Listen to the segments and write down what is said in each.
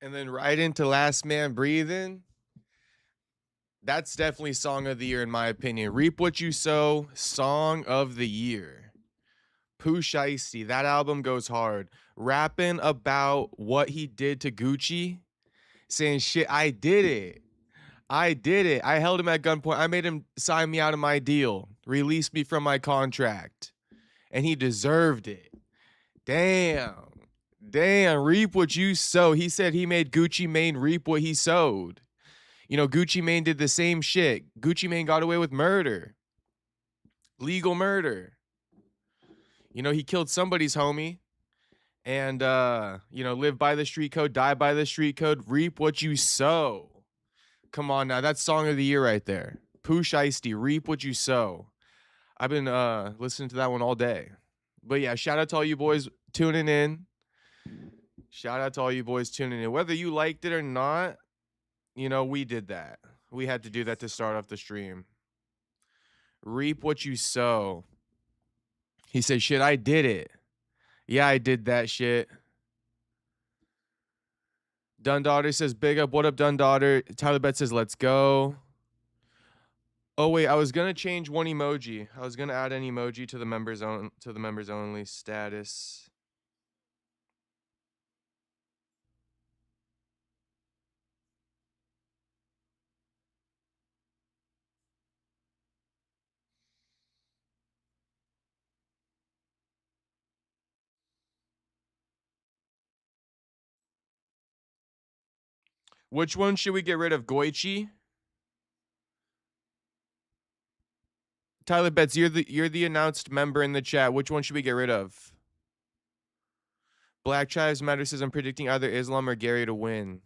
And then right into Last Man Breathing. That's definitely song of the year in my opinion. Reap What You Sow, song of the year. Pooh Shiesty, that album goes hard. Rapping about what he did to Gucci, saying shit, I did it. I did it. I held him at gunpoint. I made him sign me out of my deal, release me from my contract. And he deserved it. Damn. Damn. Reap what you sow. He said he made Gucci Mane reap what he sowed. You know, Gucci Mane did the same shit. Gucci Mane got away with murder, legal murder. You know, he killed somebody's homie and, you know, live by the street code, die by the street code, reap what you sow. Come on now. That's song of the year right there. Pooh Shiesty, reap what you sow. I've been listening to that one all day. But yeah, shout out to all you boys tuning in. Shout out to all you boys tuning in. Whether you liked it or not, you know, we did that. We had to do that to start off the stream. Reap what you sow. He said, shit, I did it. Yeah, I did that shit. Dundaughter says, big up. What up, Dundaughter? Tyler Bet says, let's go. Oh wait, I was gonna change one emoji. I was gonna add an emoji to the members only status. Which one should we get rid of? Goichi? Tyler Betts, you're the announced member in the chat. Which one should we get rid of? Black Chives Matter says I'm predicting either Islam or Garry to win.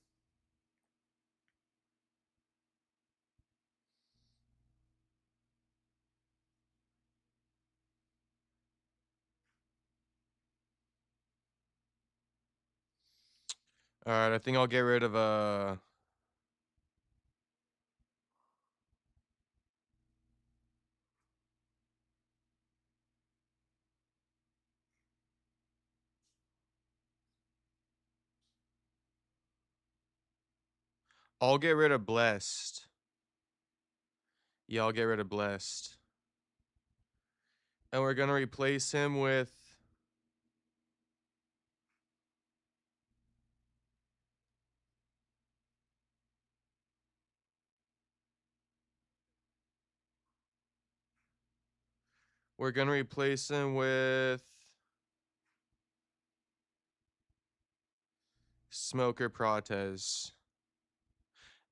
All right, I think I'll get rid of I'll get rid of Blessed. Yeah, I'll get rid of Blessed. And we're gonna replace him with Smoker Protez.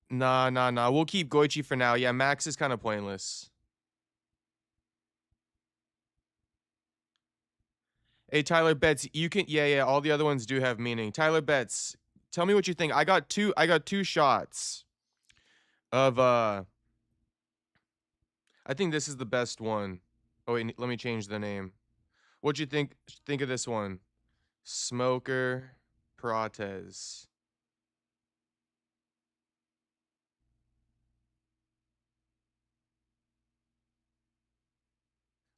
Nah. We'll keep Goichi for now. Yeah, Max is kind of pointless. Hey, Tyler Betts, you can yeah, all the other ones do have meaning. Tyler Betts, tell me what you think. I got two shots of I think this is the best one. Oh wait, let me change the name. What'd you think of this one? Smoker Protez.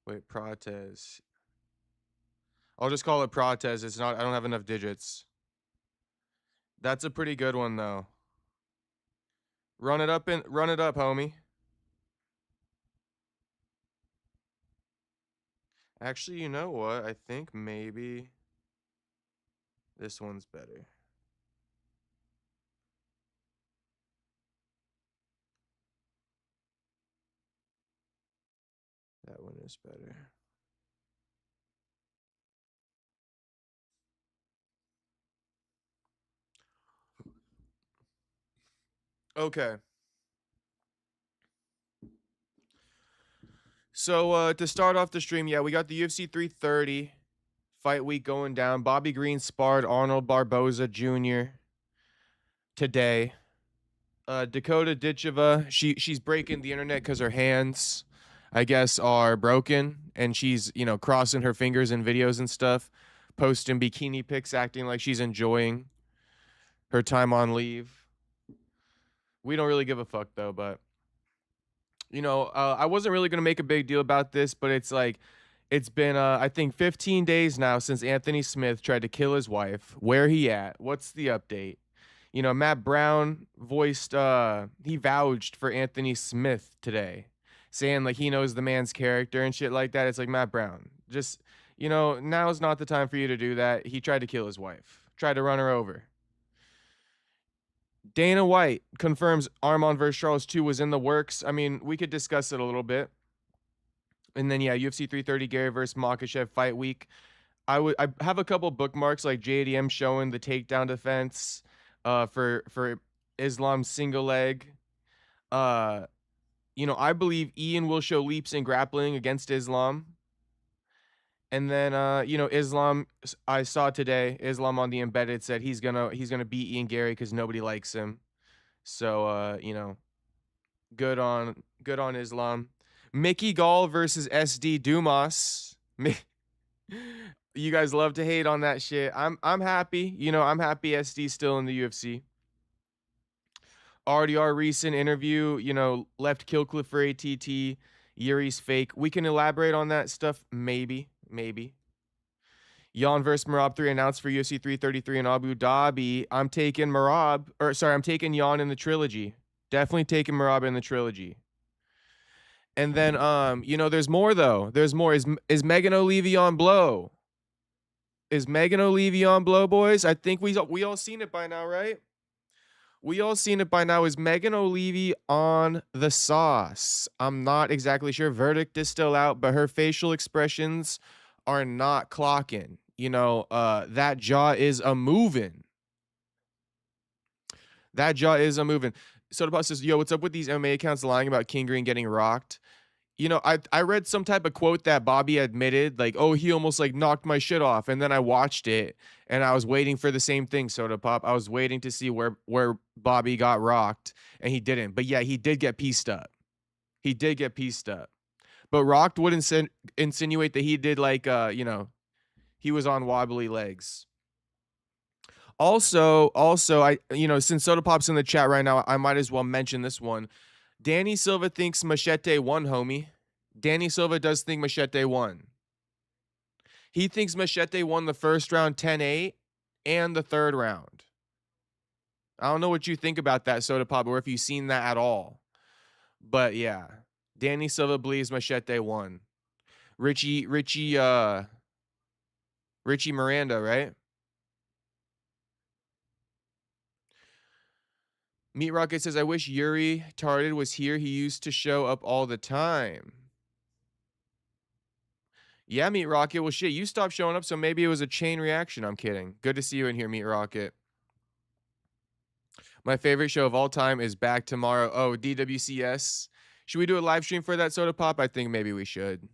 Wait, Protez. I'll just call it Protez. It's not I don't have enough digits. That's a pretty good one though. Run it up, homie. Actually, you know what? I think maybe this one's better. That one is better. Okay. So to start off the stream, yeah, we got the UFC 330 fight week going down. Bobby Green sparred Arnold Barboza Jr. today. Dakota Ditcheva, she's breaking the internet because her hands, I guess, are broken, and she's crossing her fingers in videos and stuff, posting bikini pics, acting like she's enjoying her time on leave. We don't really give a fuck though, but I wasn't really gonna make a big deal about this, but it's like it's been I think 15 days now since Anthony Smith tried to kill his wife. Where he at? What's the update? You know, Matt Brown voiced he vouched for Anthony Smith today, saying like he knows the man's character and shit like that. It's like, Matt Brown, just, you know, now's not the time for you to do that. He tried to kill his wife, tried to run her over. Dana White confirms Arman vs. Charles 2 was in the works. I mean, we could discuss it a little bit. And then, yeah, UFC 330 Garry versus Makhachev fight week. I have a couple bookmarks like JDM showing the takedown defense for Islam's single leg. Uh you know, I believe Ian will show leaps in grappling against Islam. And then you know, Islam, I saw today, Islam on the embedded said he's gonna beat Ian Garry because nobody likes him. So you know, good on Islam. Mickey Gall versus SD Dumas. You guys love to hate on that shit. I'm happy. You know, I'm happy SD still in the UFC. RDR recent interview, you know, left Killcliff for ATT. Yuri's fake. We can elaborate on that stuff, maybe. Jan versus Marab 3 announced for UFC 333 in Abu Dhabi. I'm taking I'm taking Jan in the trilogy. Definitely taking Marab in the trilogy. And then you know, there's more though. There's more. Is Megan Olivi on blow? Is Megan Olivi on blow, boys? I think we all seen it by now, right? We all seen it by now. Is Megan Olivi on the sauce? I'm not exactly sure. Verdict is still out, but her facial expressions are not clocking. You know, that jaw is a moving. That jaw is a moving. Soda says, yo, what's up with these MMA accounts lying about King Green getting rocked? You know, I read some type of quote that Bobby admitted, like, oh, he almost like knocked my shit off. And then I watched it and I was waiting for the same thing, Soda Pop. I was waiting to see where Bobby got rocked and he didn't. But yeah, he did get pieced up. He did get pieced up. But rocked would insinuate that he did like, you know, he was on wobbly legs. Also, I, you know, since Soda Pop's in the chat right now, I might as well mention this one. Danny Silva thinks Machete won, homie. Danny Silva does think Machete won. He thinks Machete won the first round 10-8 and the third round. I don't know what you think about that, Soda Pop, or if you've seen that at all. But yeah, Danny Silva believes Machete won. Richie Miranda, right? Meat Rocket says, I wish Yuri Tarded was here. He used to show up all the time. Yeah, Meat Rocket. Well, shit, you stopped showing up, so maybe it was a chain reaction. I'm kidding. Good to see you in here, Meat Rocket. My favorite show of all time is Back Tomorrow. Oh, DWCS. Should we do a live stream for that, Soda Pop? I think maybe we should.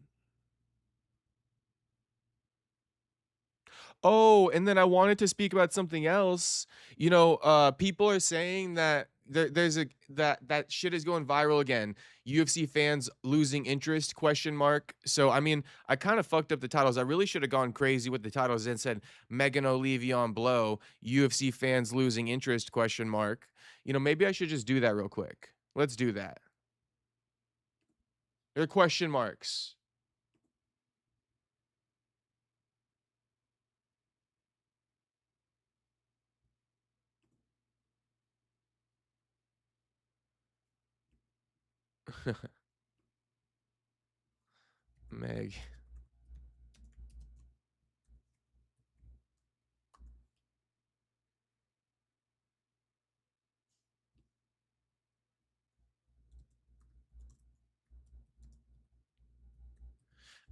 Oh, and then I wanted to speak about something else. You know, people are saying that there's a that shit is going viral again. UFC fans losing interest, question mark. So I mean, I kind of fucked up the titles. I really should have gone crazy with the titles and said Megan Olivi on blow, UFC fans losing interest, question mark. You know, maybe I should just do that real quick. Let's do that. They're question marks. Meg.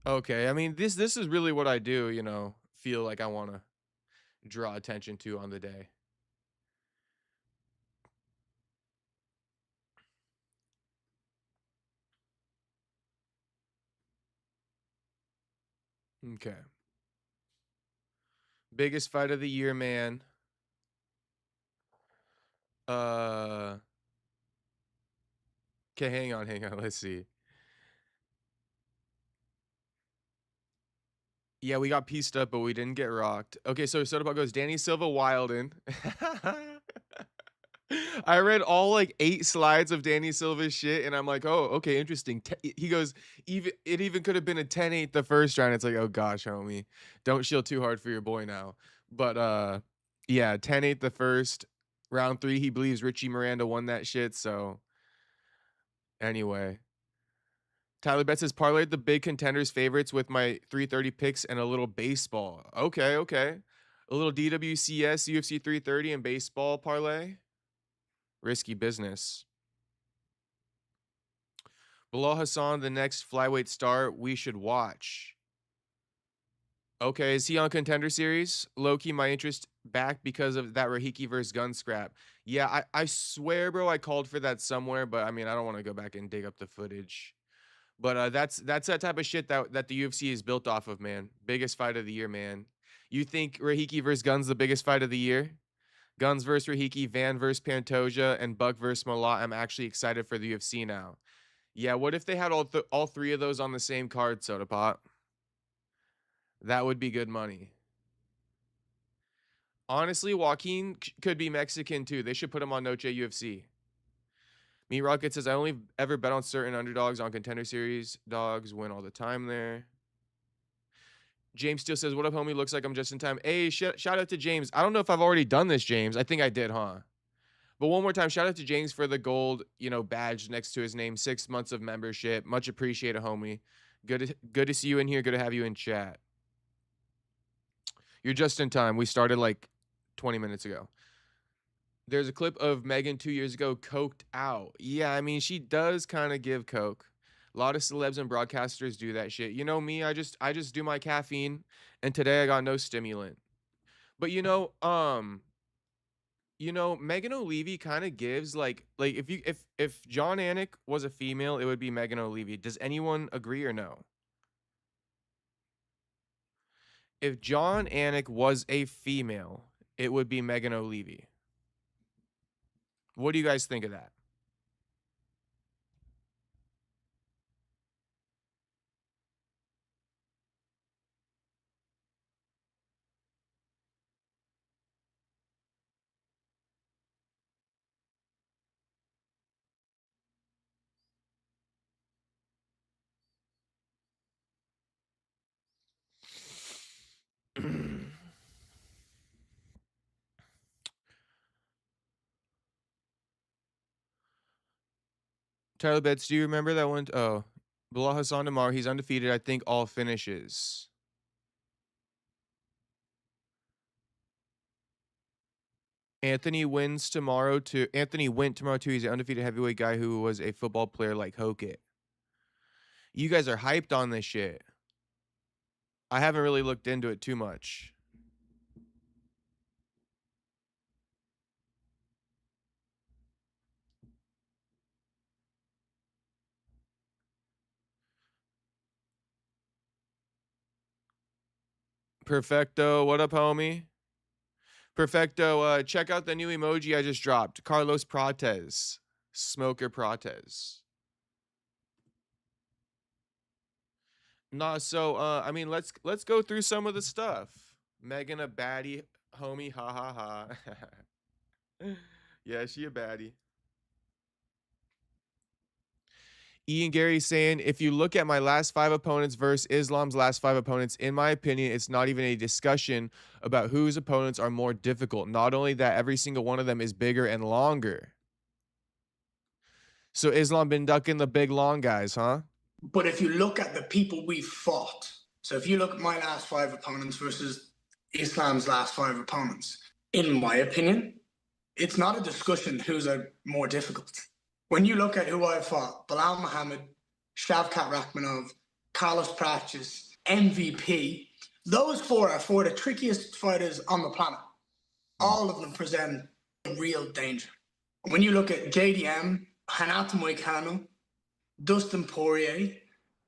Okay, I mean this is really what I do, you know, feel like I want to draw attention to on the day. Okay. Biggest fight of the year, man. Okay, hang on. Let's see. Yeah, we got pieced up, but we didn't get rocked. Okay, so Soda goes Danny Silva Wilden. I read all like 8 slides of Danny Silva's shit, and I'm like, oh, okay, interesting. He goes, it even could have been a 10-8 the first round. It's like, oh gosh, homie, don't shield too hard for your boy now. But yeah, 10-8 the first Round 3, he believes Richie Miranda won that shit. So anyway, Tyler Bet says parlayed the big contenders favorites with my 330 picks and a little baseball. Okay, okay. A little DWCS, UFC 330, and baseball parlay. Risky business. Bilal Hassan, the next flyweight star we should watch. Okay, is he on Contender Series? Low-key, my interest back because of that Rahiki versus Gun scrap. Yeah, I swear, bro, I called for that somewhere, but I mean, I don't want to go back and dig up the footage. But that's that type of shit that the UFC is built off of, man. Biggest fight of the year, man. You think Rahiki versus Gun's the biggest fight of the year? Guns versus Rahiki, Van versus Pantoja, and Buck versus Malott. I'm actually excited for the UFC now. Yeah, what if they had all three of those on the same card, Soda Pop? That would be good money. Honestly, Joaquin could be Mexican too. They should put him on Noche UFC. Me Rocket says, I only ever bet on certain underdogs on Contender Series. Dogs win all the time there. James Steele says, what up, homie? Looks like I'm just in time. Hey, shout out to James. I don't know if I've already done this, James. I think I did, huh? But one more time, shout out to James for the gold, badge next to his name. 6 months of membership. Much appreciated, homie. Good to see you in here. Good to have you in chat. You're just in time. We started like 20 minutes ago. There's a clip of Megan 2 years ago coked out. Yeah, I mean, she does kind of give coke. A lot of celebs and broadcasters do that shit. You know me, I just do my caffeine, and today I got no stimulant. But Megan Olivi kind of gives like if John Anik was a female, it would be Megan Olivi. Does anyone agree or no? If John Anik was a female, it would be Megan Olivi. What do you guys think of that? Tyler Betts, do you remember that one? Oh, Bilal Hassan tomorrow. He's undefeated. I think all finishes. Anthony wins tomorrow too. Anthony went tomorrow too. He's an undefeated heavyweight guy who was a football player like Hokit. You guys are hyped on this shit. I haven't really looked into it too much. Perfecto, what up, homie? Perfecto, check out the new emoji I just dropped. Carlos Prates. Smoker Prates. Nah, so I mean let's go through some of the stuff. Megan a baddie, homie, ha ha ha. Yeah, she a baddie. Ian Garry saying, if you look at my last 5 opponents versus Islam's last 5 opponents, in my opinion, it's not even a discussion about whose opponents are more difficult. Not only that, every single one of them is bigger and longer. So Islam been ducking the big long guys, huh? But if you look at the people we fought, so if you look at my last 5 opponents versus Islam's last 5 opponents, in my opinion, it's not a discussion who's more difficult. When you look at who I fought, Bilal Muhammad, Shavkat Rakhmonov, Carlos Prates, MVP, those 4 are 4 of the trickiest fighters on the planet. All of them present real danger. When you look at JDM, Renato Moicano, Dustin Poirier,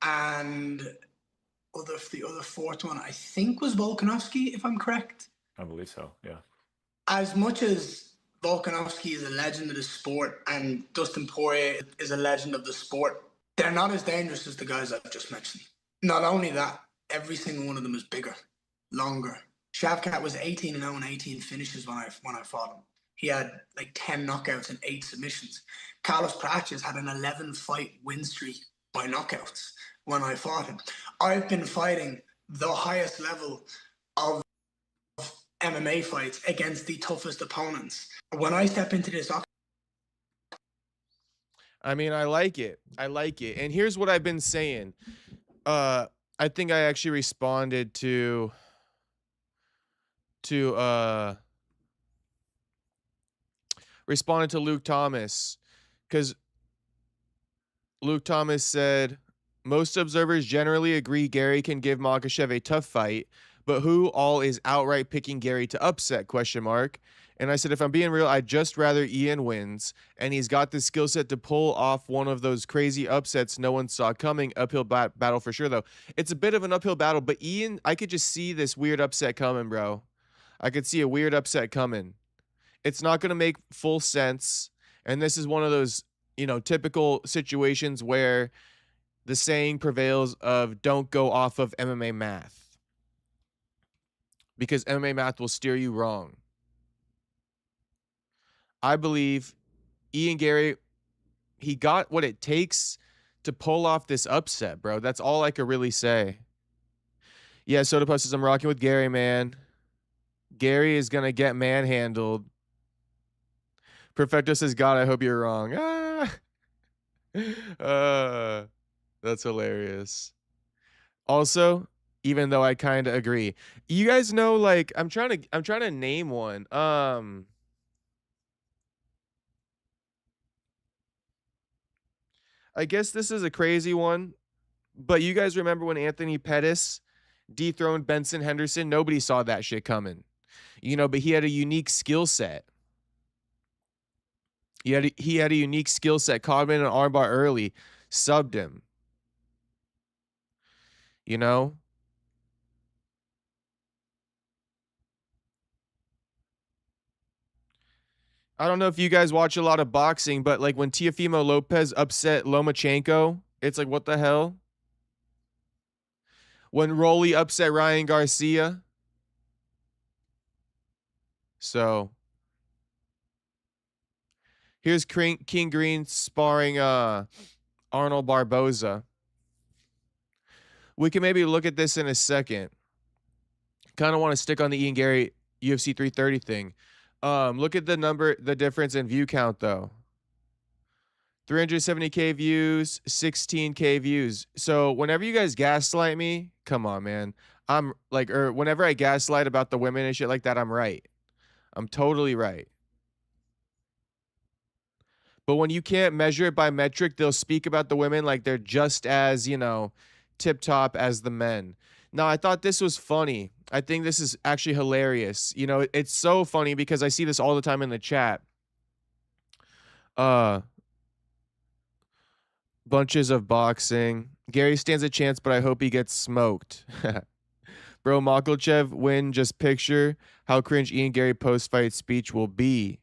and the other 4th one, I think, was Volkanovski, if I'm correct. I believe so, yeah. As much as Volkanovski is a legend of the sport and Dustin Poirier is a legend of the sport, they're not as dangerous as the guys I've just mentioned. Not only that, every single one of them is bigger, longer. Shavkat was 18-0 and 18 finishes when I fought him. He had like 10 knockouts and 8 submissions. Carlos Prates had an 11-fight win streak by knockouts when I fought him. I've been fighting the highest level of MMA fights against the toughest opponents. When I step into this, I mean, I like it. I like it. And here's what I've been saying. I think I actually to responded to Luke Thomas, because Luke Thomas said most observers generally agree Garry can give Makhachev a tough fight, but who all is outright picking Garry to upset? Question mark. And I said, if I'm being real, I'd just rather Ian wins, and he's got the skill set to pull off one of those crazy upsets no one saw coming. Uphill battle for sure, though. It's a bit of an uphill battle, but Ian, I could just see this weird upset coming, bro. I could see a weird upset coming. It's not going to make full sense, and this is one of those, typical situations where the saying prevails of don't go off of MMA math, because MMA math will steer you wrong. I believe Ian Garry, he got what it takes to pull off this upset, bro. That's all I could really say. Yeah, Soda Puff says, I'm rocking with Garry, man. Garry is going to get manhandled. Perfecto says, God, I hope you're wrong. That's hilarious. Also, even though I kind of agree, you guys know, like, I'm trying to name one. I guess this is a crazy one, but you guys remember when Anthony Pettis dethroned Benson Henderson? Nobody saw that shit coming, but he had a unique skill set. He had a unique skill set. Caught him in an armbar early, subbed him. I don't know if you guys watch a lot of boxing, but like when Teofimo Lopez upset Lomachenko, it's like, what the hell? When Rolly upset Ryan Garcia. So here's King Green sparring Arnold Barboza. We can maybe look at this in a second. Kind of want to stick on the Ian Garry UFC 330 thing. Look at the difference in view count though. 370K views, 16K views. So whenever you guys gaslight me, come on, man. I'm like, or whenever I gaslight about the women and shit like that, I'm right. I'm totally right. But when you can't measure it by metric, they'll speak about the women like they're just as, tip top as the men. Now, I thought this was funny. I think this is actually hilarious. It's so funny because I see this all the time in the chat. Bunches of boxing. Garry stands a chance, but I hope he gets smoked. Bro, Makhachev win. Just picture how cringe Ian Garry post-fight speech will be.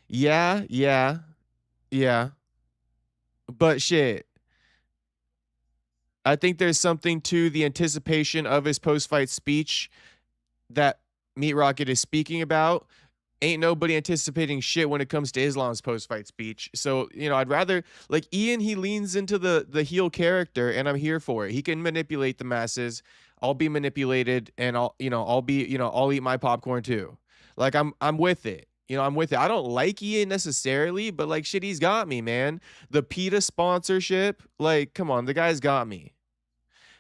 Yeah. But shit. I think there's something to the anticipation of his post-fight speech that Meat Rocket is speaking about. Ain't nobody anticipating shit when it comes to Islam's post-fight speech. So, I'd rather, like, Ian, he leans into the heel character, and I'm here for it. He can manipulate the masses. I'll be manipulated, and I'll eat my popcorn too. Like, I'm with it. I'm with it. I don't like Ian necessarily, but like, shit, he's got me, man. The PETA sponsorship, like, come on, the guy's got me.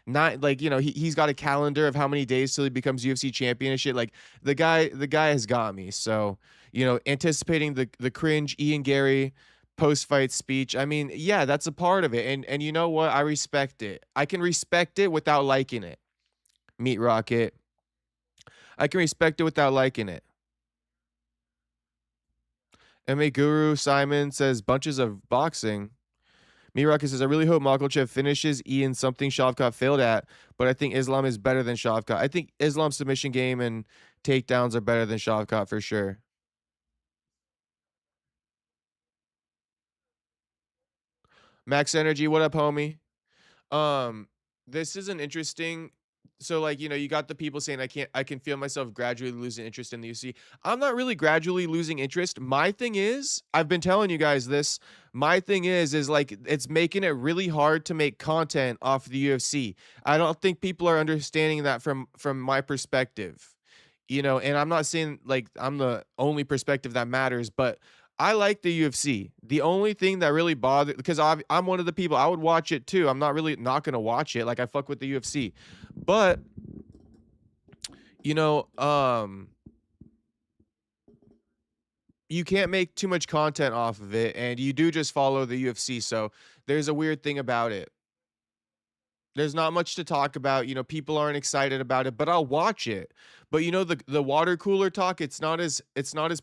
Not like, he's got a calendar of how many days till he becomes UFC champion and shit. Like, the guy has got me. So, anticipating the cringe Ian Garry post-fight speech. I mean, yeah, that's a part of it. And you know what? I respect it. I can respect it without liking it. Meat Rocket. I can respect it without liking it. MMA Guru Simon says bunches of boxing. Meat Rocket says, I really hope Makhachev finishes Ian something Shavkat failed at, but I think Islam is better than Shavkat. I think Islam's submission game and takedowns are better than Shavkat for sure. Max Energy, what up, homie? This is an interesting. So, like, you got the people saying I can feel myself gradually losing interest in the UFC. I'm not really gradually losing interest. My thing is, I've been telling you guys this. My thing is like, it's making it really hard to make content off the UFC. I don't think people are understanding that from my perspective. And I'm not saying like I'm the only perspective that matters, but I like the UFC. The only thing that really bothered, because I'm one of the people, I would watch it too. I'm not really not gonna watch it. Like I fuck with the UFC, but you know, you can't make too much content off of it, and you do just follow the UFC. So there's a weird thing about it. There's not much to talk about. People aren't excited about it, but I'll watch it. But the water cooler talk, it's not as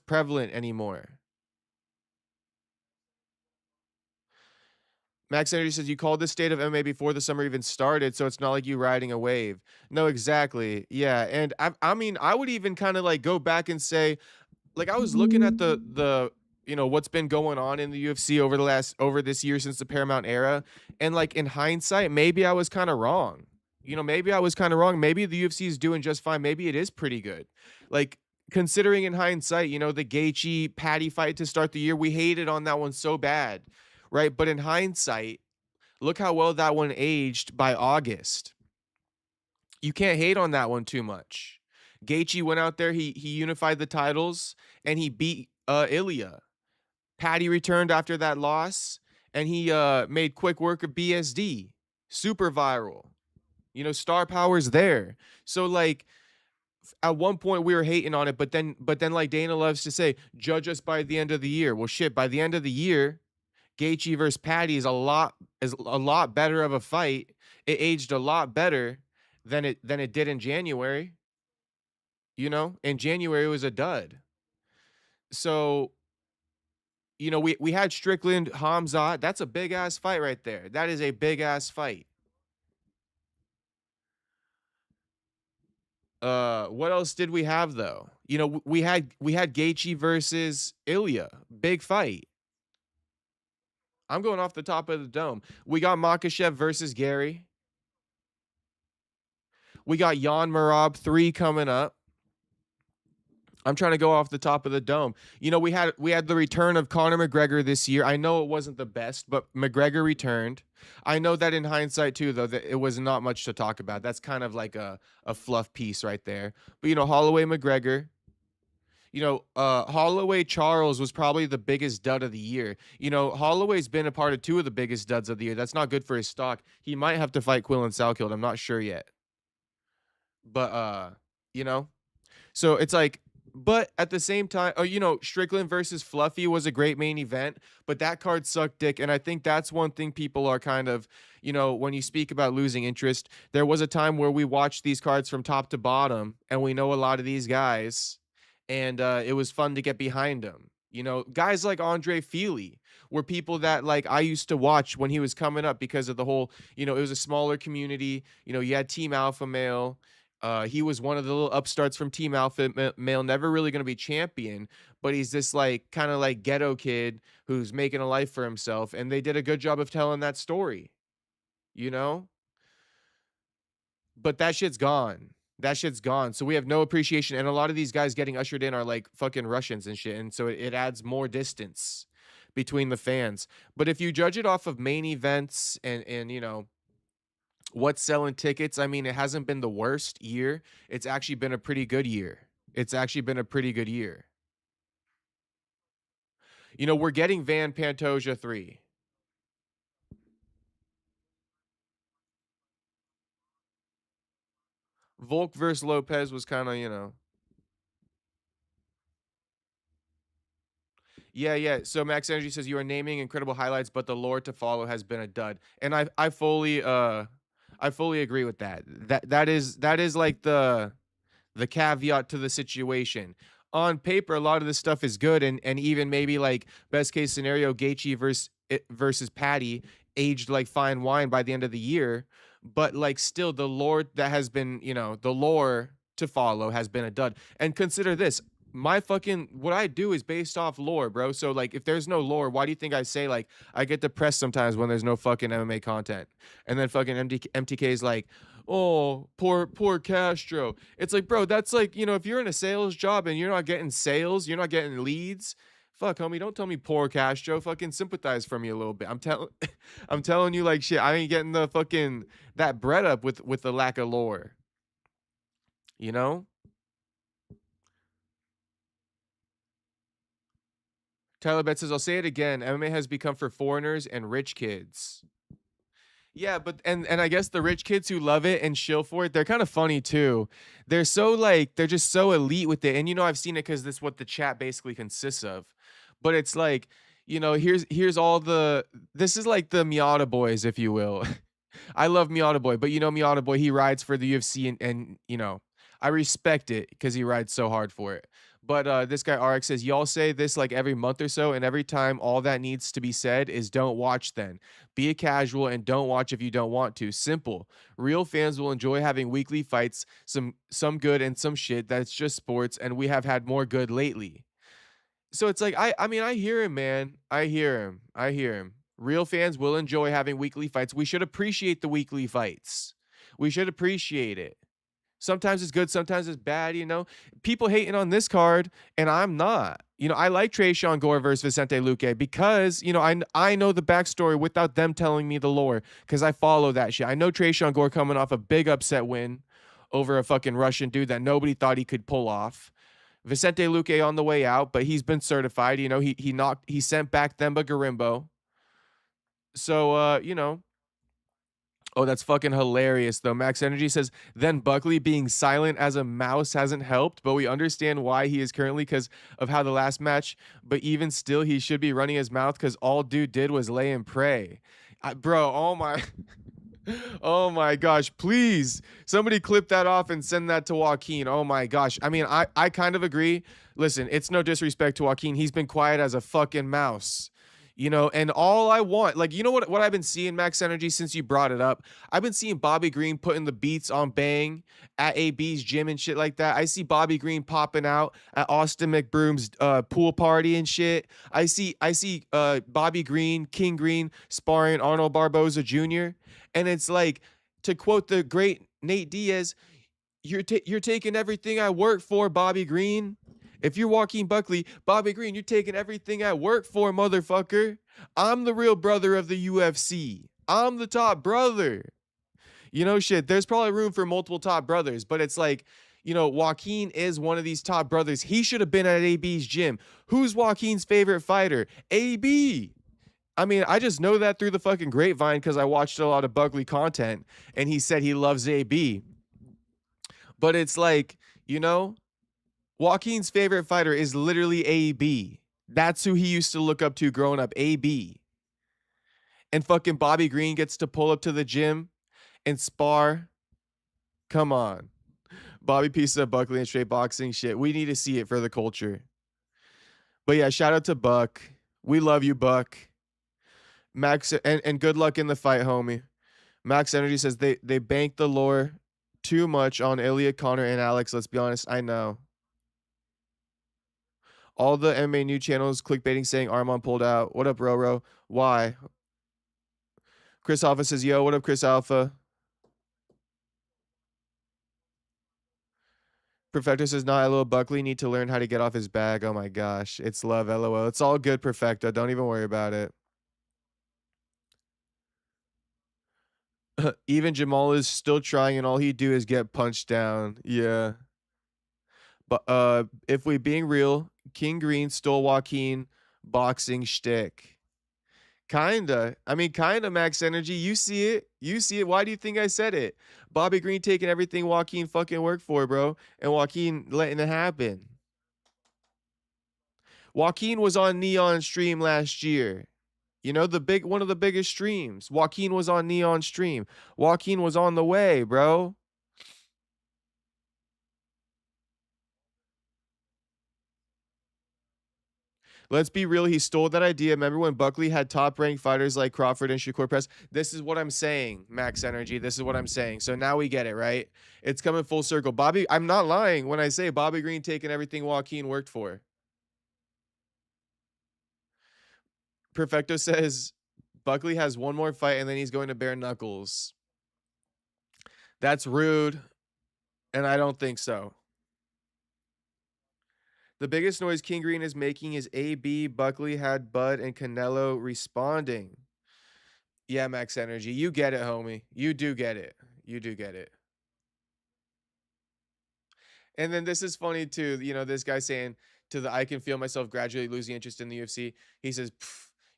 prevalent anymore. Max Energy says you called this state of MMA before the summer even started, so it's not like you riding a wave. No, exactly. Yeah, and I mean, I would even kind of like go back and say, like, I was looking at the what's been going on in the UFC over this year since the Paramount era, and like in hindsight, maybe I was kind of wrong. Maybe I was kind of wrong. Maybe the UFC is doing just fine. Maybe it is pretty good. Like considering in hindsight, the Gaethje Patty fight to start the year, we hated on that one so bad, right? But in hindsight, look how well that one aged by August. You can't hate on that one too much. Gaethje went out there, he unified the titles, and he beat Ilya. Patty returned after that loss, and he made quick work of BSD. Super viral. Star power's there. So like at one point we were hating on it, but then like Dana loves to say, judge us by the end of the year. Well, shit, by the end of the year, Gaethje versus Patty is a lot better of a fight. It aged a lot better than it did in January. In January it was a dud. So we had Strickland Hamzat. That's a big ass fight right there. That is a big ass fight. What else did we have though? We had Gaethje versus Ilya. Big fight. I'm going off the top of the dome. We got Makhachev versus Garry. We got Jan Marab 3 coming up. I'm trying to go off the top of the dome. We had the return of Conor McGregor this year. I know it wasn't the best, but McGregor returned. I know that in hindsight too, though, that it was not much to talk about. That's kind of like a fluff piece right there. But Holloway McGregor. Holloway Charles was probably the biggest dud of the year. Holloway's been a part of 2 of the biggest duds of the year. That's not good for his stock. He might have to fight Quillen Salkild. I'm not sure yet. But you know, so it's like, but at the same time, Strickland versus Fluffy was a great main event, but that card sucked dick. And I think that's one thing people are kind of, when you speak about losing interest, there was a time where we watched these cards from top to bottom and we know a lot of these guys, and it was fun to get behind them. Guys like Andre Feely were people that like I used to watch when he was coming up because of the whole, it was a smaller community. You had Team Alpha Male. He was one of the little upstarts from Team Alpha Male, never really going to be champion, but he's this like kind of like ghetto kid who's making a life for himself. And they did a good job of telling that story, you know? But that shit's gone. That shit's gone. So we have no appreciation. And a lot of these guys getting ushered in are like fucking Russians and shit. And so it adds more distance between the fans. But if you judge it off of main events and what's selling tickets, I mean, it hasn't been the worst year. It's actually been a pretty good year. It's actually been a pretty good year. We're getting Van Pantoja 3. Volk versus Lopez was kind of. Yeah, yeah. So Max Energy says you are naming incredible highlights, but the lore to follow has been a dud. And I fully agree with that. That is like the caveat to the situation. On paper, a lot of this stuff is good, and even maybe like best case scenario, Gaethje versus Patty aged like fine wine by the end of the year. But like still, the lore that has been, the lore to follow has been a dud. And consider this. My fucking what I do is based off lore, bro. So like if there's no lore, why do you think I say like I get depressed sometimes when there's no fucking MMA content? And then fucking MTK is like, oh, poor Castro. It's like, bro, that's like, if you're in a sales job and you're not getting sales, you're not getting leads. Fuck, homie, don't tell me poor Castro. Fucking sympathize for me a little bit. I'm telling you like shit. I ain't getting the fucking that bread up with the lack of lore. You know? Tyler Betts says, I'll say it again. MMA has become for foreigners and rich kids. Yeah, but and I guess the rich kids who love it and shill for it, they're kind of funny too. They're so like they're just so elite with it. And I've seen it because this is what the chat basically consists of. But it's like, here's all the this is like the Miata boys, if you will. I love Miata Boy, but Miata Boy, he rides for the UFC and I respect it because he rides so hard for it. But this guy RX says, y'all say this like every month or so, and every time all that needs to be said is don't watch then. Be a casual and don't watch if you don't want to. Simple. Real fans will enjoy having weekly fights, some good and some shit. That's just sports, and we have had more good lately. So it's like I mean I hear him, man. I hear him. I hear him. Real fans will enjoy having weekly fights. We should appreciate the weekly fights. We should appreciate it. Sometimes it's good, sometimes it's bad. People hating on this card, and I'm not. I like Trayshawn Gore versus Vicente Luque because, I know the backstory without them telling me the lore because I follow that shit. I know Trayshawn Gore coming off a big upset win over a fucking Russian dude that nobody thought he could pull off. Vicente Luque on the way out, but he's been certified. He sent back Themba Garimbo. So. Oh, that's fucking hilarious, though. Max Energy says, then Buckley being silent as a mouse hasn't helped, but we understand why he is currently because of how the last match, but even still, he should be running his mouth because all dude did was lay and pray. Bro, oh my... Oh my gosh, please. Somebody clip that off and send that to Joaquin. Oh my gosh. I mean, I kind of agree. Listen, it's no disrespect to Joaquin. He's been quiet as a fucking mouse. And all I want, like, what I've been seeing, Max Energy, since you brought it up, I've been seeing Bobby Green putting the beats on Bang at AB's gym and shit like that. I see Bobby Green popping out at Austin McBroom's pool party and shit. I see Bobby Green, King Green, sparring Arnold Barboza Jr. And it's like, to quote the great Nate Diaz, you're taking everything I work for, Bobby Green. If you're Joaquin Buckley, Bobby Green, you're taking everything I work for, motherfucker. I'm the real brother of the UFC. I'm the top brother. Shit, there's probably room for multiple top brothers, but it's like, Joaquin is one of these top brothers. He should have been at AB's gym. Who's Joaquin's favorite fighter? AB. I mean, I just know that through the fucking grapevine because I watched a lot of Buckley content, and he said he loves AB. But it's like, Joaquin's favorite fighter is literally AB. That's who he used to look up to growing up, AB. And fucking Bobby Green gets to pull up to the gym and spar. Come on. Bobby pieces of Buckley and straight boxing shit. We need to see it for the culture. But yeah, shout out to Buck. We love you, Buck. Max, and good luck in the fight, homie. Max Energy says they banked the lore too much on Ilya, Connor, and Alex. Let's be honest. I know. All the MMA new channels clickbaiting saying Arman pulled out. What up, Roro? Why? Chris Alpha says, yo, what up, Chris Alpha? Perfecto says, nah, LOL, Buckley need to learn how to get off his bag. Oh my gosh. It's love, LOL. It's all good, Perfecto. Don't even worry about it. Even Jamal is still trying and all he do is get punched down. Yeah. But if we being real, King Green stole Joaquin boxing shtick. Kinda. I mean, kinda, Max Energy. You see it. You see it. Why do you think I said it? Bobby Green taking everything Joaquin fucking worked for, bro. And Joaquin letting it happen. Joaquin was on Neon stream last year. One of the biggest streams. Joaquin was on Neon stream. Joaquin was on the way, bro. Let's be real. He stole that idea. Remember when Buckley had top-ranked fighters like Crawford and Shakur Press? This is what I'm saying, Max Energy. This is what I'm saying. So now we get it, right? It's coming full circle. I'm not lying when I say Bobby Green taking everything Joaquin worked for. Perfecto says Buckley has one more fight and then he's going to bare knuckles. That's rude, and I don't think so. The biggest noise King Green is making is AB, Buckley had Bud, and Canelo responding. Yeah, Max Energy. You get it, homie. You do get it. You do get it. And then this is funny too. This guy saying to the I can feel myself gradually losing interest in the UFC. He says,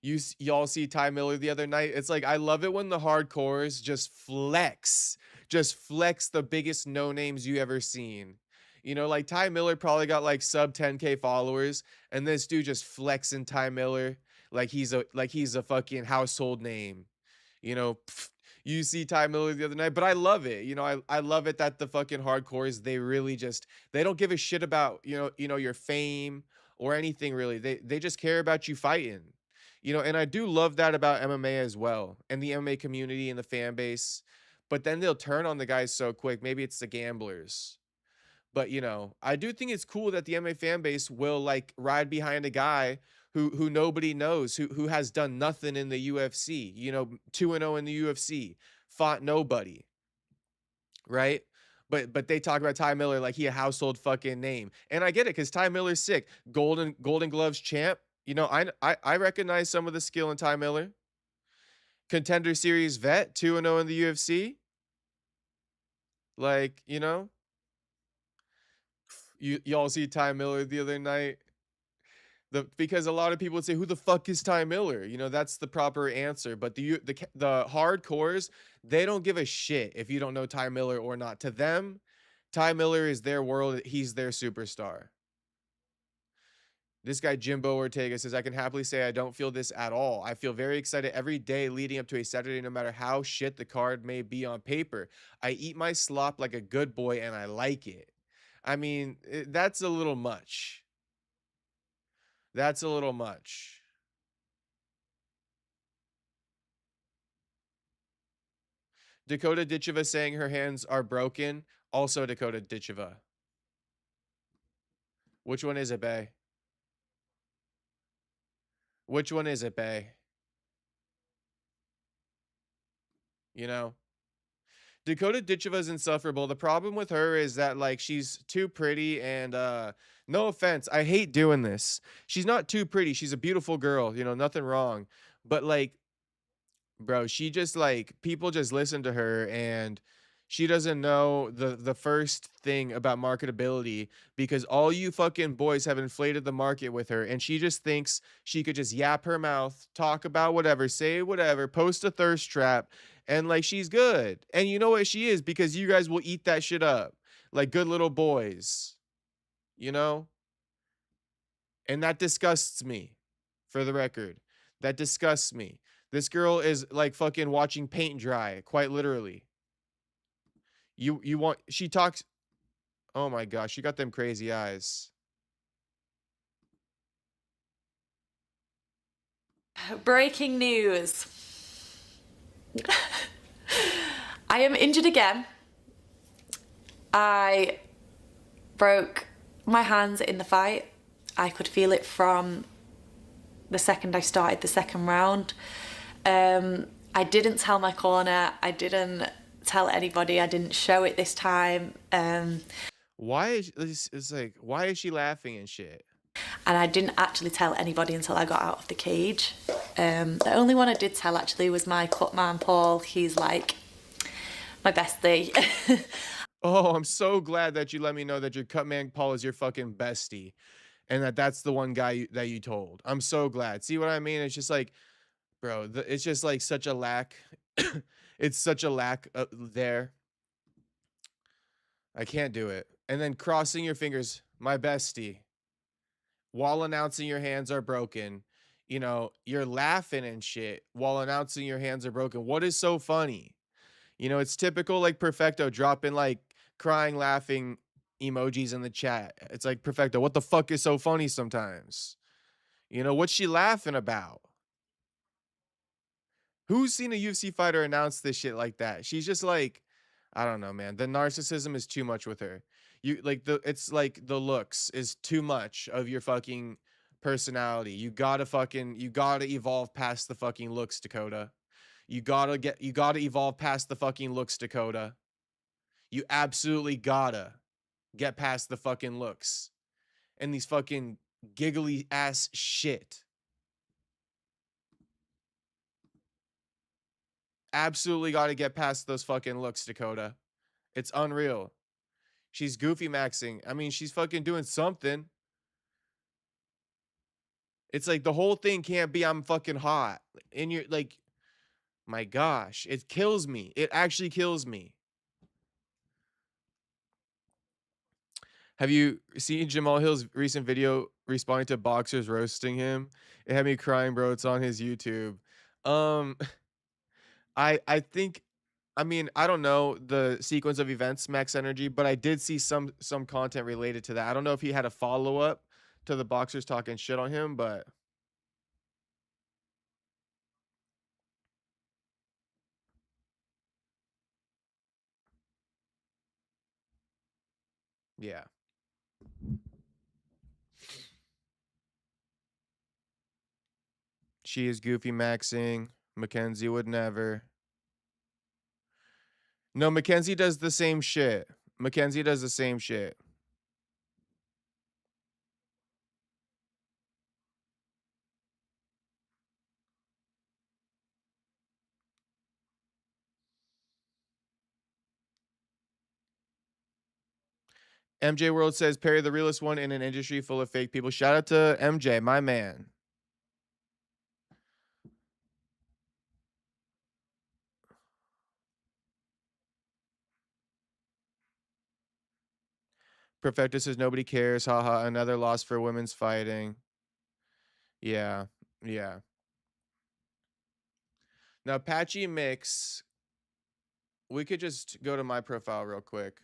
y'all see Ty Miller the other night? It's like, I love it when the hardcores just flex the biggest no names you ever seen. You know, like Ty Miller probably got like sub 10K followers, and this dude just flexing Ty Miller like he's a fucking household name. You know, you see Ty Miller the other night, but I love it. You know, I love it that the fucking hardcores, they really just, they don't give a shit about, your fame or anything really. They just care about you fighting. You know, and I do love that about MMA as well, and the MMA community and the fan base. But then they'll turn on the guys so quick. Maybe it's the gamblers. But I do think it's cool that the MMA fan base will like ride behind a guy who nobody knows, who has done nothing in the UFC, 2-0 in the UFC, fought nobody, right? But they talk about Ty Miller like he a household fucking name. And I get it, because Ty Miller's sick. Golden Gloves champ. I recognize some of the skill in Ty Miller. Contender Series vet, 2-0 in the UFC. Like, y'all see Ty Miller the other night? Because a lot of people would say, who the fuck is Ty Miller? That's the proper answer. But the hardcores, they don't give a shit if you don't know Ty Miller or not. To them, Ty Miller is their world. He's their superstar. This guy Jimbo Ortega says, I can happily say I don't feel this at all. I feel very excited every day leading up to a Saturday, no matter how shit the card may be on paper. I eat my slop like a good boy, and I like it. I mean, that's a little much. That's a little much. Dakota Ditcheva saying her hands are broken. Also Dakota Ditcheva. Which one is it, bae? Which one is it, bae? Dakota Ditcheva is insufferable. The problem with her is that like she's too pretty, and no offense, I hate doing this. She's not too pretty. She's a beautiful girl, nothing wrong. But like, bro, she just like, people just listen to her, and she doesn't know the first thing about marketability, because all you fucking boys have inflated the market with her, and she just thinks she could just yap her mouth, talk about whatever, say whatever, post a thirst trap, and like she's good. And you know what she is, because you guys will eat that shit up like good little boys, and that disgusts me, for the record. That disgusts me. This girl is like fucking watching paint dry, quite literally. She talks, oh my gosh, she got them crazy eyes. Breaking news. I am injured again. I broke my hands in the fight. I could feel it from the second I started the second round. I didn't tell my corner. I didn't tell anybody. I didn't show it this time. Why is she laughing and shit? And I didn't actually tell anybody until I got out of the cage. The only one I did tell actually was my cut man, Paul. He's like my bestie. Oh, I'm so glad that you let me know that your cut man, Paul, is your fucking bestie, and that's the one guy that you told. I'm so glad. See what I mean? It's just like, bro, it's just like such a lack. It's such a lack there. I can't do it. And then crossing your fingers, my bestie, while announcing your hands are broken. You're laughing and shit while announcing your hands are broken. What is so funny? It's typical like Perfecto dropping like crying, laughing emojis in the chat. It's like, Perfecto, what the fuck is so funny sometimes? What's she laughing about? Who's seen a UFC fighter announce this shit like that? She's just like, I don't know, man. The narcissism is too much with her. It's like the looks is too much of your fucking personality. You gotta evolve past the fucking looks, Dakota. You gotta evolve past the fucking looks, Dakota. You absolutely gotta get past the fucking looks and these fucking giggly ass shit. Absolutely got to get past those fucking looks, Dakota. It's unreal. She's goofy maxing. I mean, she's fucking doing something. It's like the whole thing can't be I'm fucking hot. And you're like, my gosh, it kills me. It actually kills me. Have you seen Jamal Hill's recent video responding to boxers roasting him? It had me crying, bro. It's on his YouTube. Um, I think, I mean, I don't know the sequence of events, Max Energy, but I did see some content related to that. I don't know if he had a follow up to the boxers talking shit on him, but yeah. She is goofy maxing. Mackenzie would never. No, Mackenzie does the same shit. Mackenzie does the same shit. MJ World says Perry the realest one in an industry full of fake people. Shout out to MJ, my man. Perfecta says nobody cares. Haha. Another loss for women's fighting. Yeah. Yeah. Now, Patchy Mix, we could just go to my profile real quick.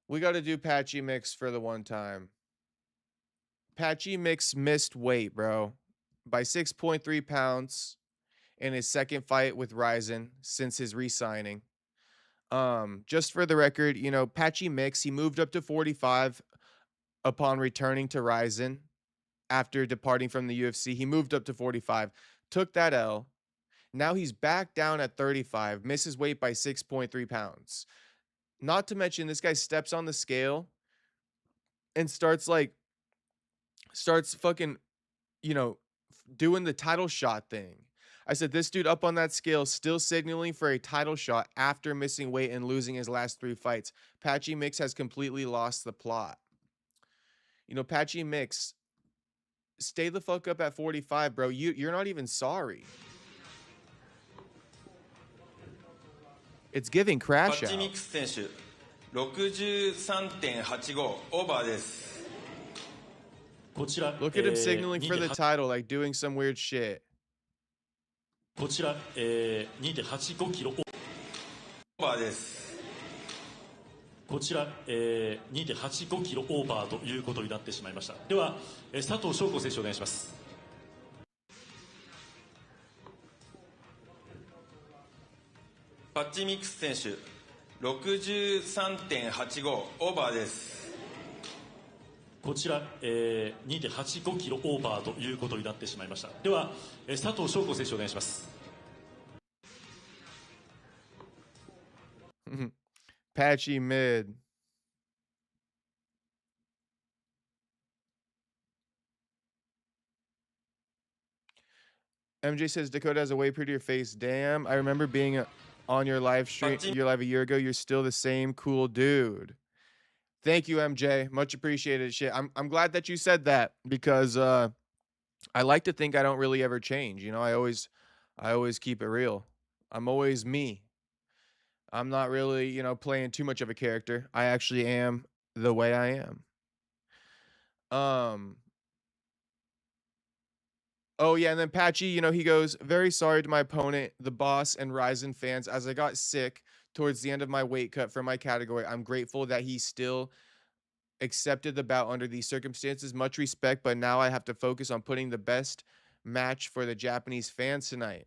We got to do Patchy Mix for the one time. Patchy Mix missed weight, bro, by 6.3 pounds in his second fight with Ryzen since his re-signing. Just for the record, you know, Patchy Mix, he moved up to 45 upon returning to Ryzen after departing from the UFC. He moved up to 45, took that L. Now he's back down at 35, misses weight by 6.3 pounds. Not to mention, this guy steps on the scale and starts fucking, you know, doing the title shot thing. I said, this dude up on that scale, still signaling for a title shot after missing weight and losing his last 3 fights. Patchy Mix has completely lost the plot. You know, Patchy Mix, stay the fuck up at 45, bro. You're not even sorry. It's giving crash out. パッチミックス選手63.85オーバーです。こちら Look at him signaling for the title, like doing some weird shit. こちら、2.85 キロオーバーです。こちら、2.85 キロオーバーということになってしまいました。では、佐藤翔子選手お願いします。パッチミックス選手63.85オーバーです。こちら、2.85 キロオーバーということになってしまいました。では、佐藤翔子選手お願いします。Patchy mid. MJ says Dakota has a way prettier face. Damn, I remember being on your live stream, your live a year ago. You're still the same cool dude. Thank you, MJ. Much appreciated. Shit, I'm glad that you said that because I like to think I don't really ever change. You know, I always keep it real. I'm always me. I'm not really, you know, playing too much of a character. I actually am the way I am. Oh yeah, and then Patchy, you know, he goes, very sorry to my opponent, the boss, and Ryzen fans, as I got sick towards the end of my weight cut for my category. I'm grateful that he still accepted the bout under these circumstances. Much respect, but now I have to focus on putting the best match for the Japanese fans tonight.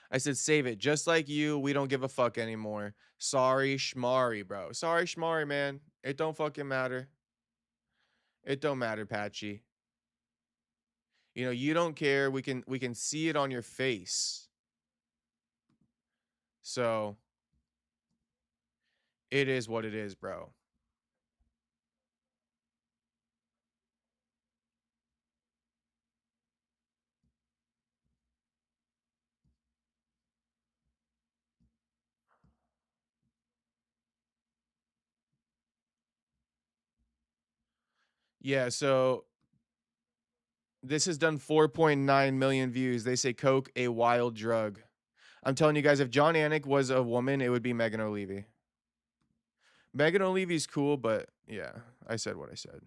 I said, save it. Just like you, we don't give a fuck anymore. Sorry, Schmari, bro. Sorry, Schmari, man. It don't fucking matter. It don't matter, Patchy. You know, you don't care. We can see it on your face. So it is what it is, bro. Yeah, so this has done 4.9 million views. They say coke a wild drug. I'm telling you guys, if John Anik was a woman, it would be Megan Olivi. Megan Olivi's cool, but yeah, I said what I said.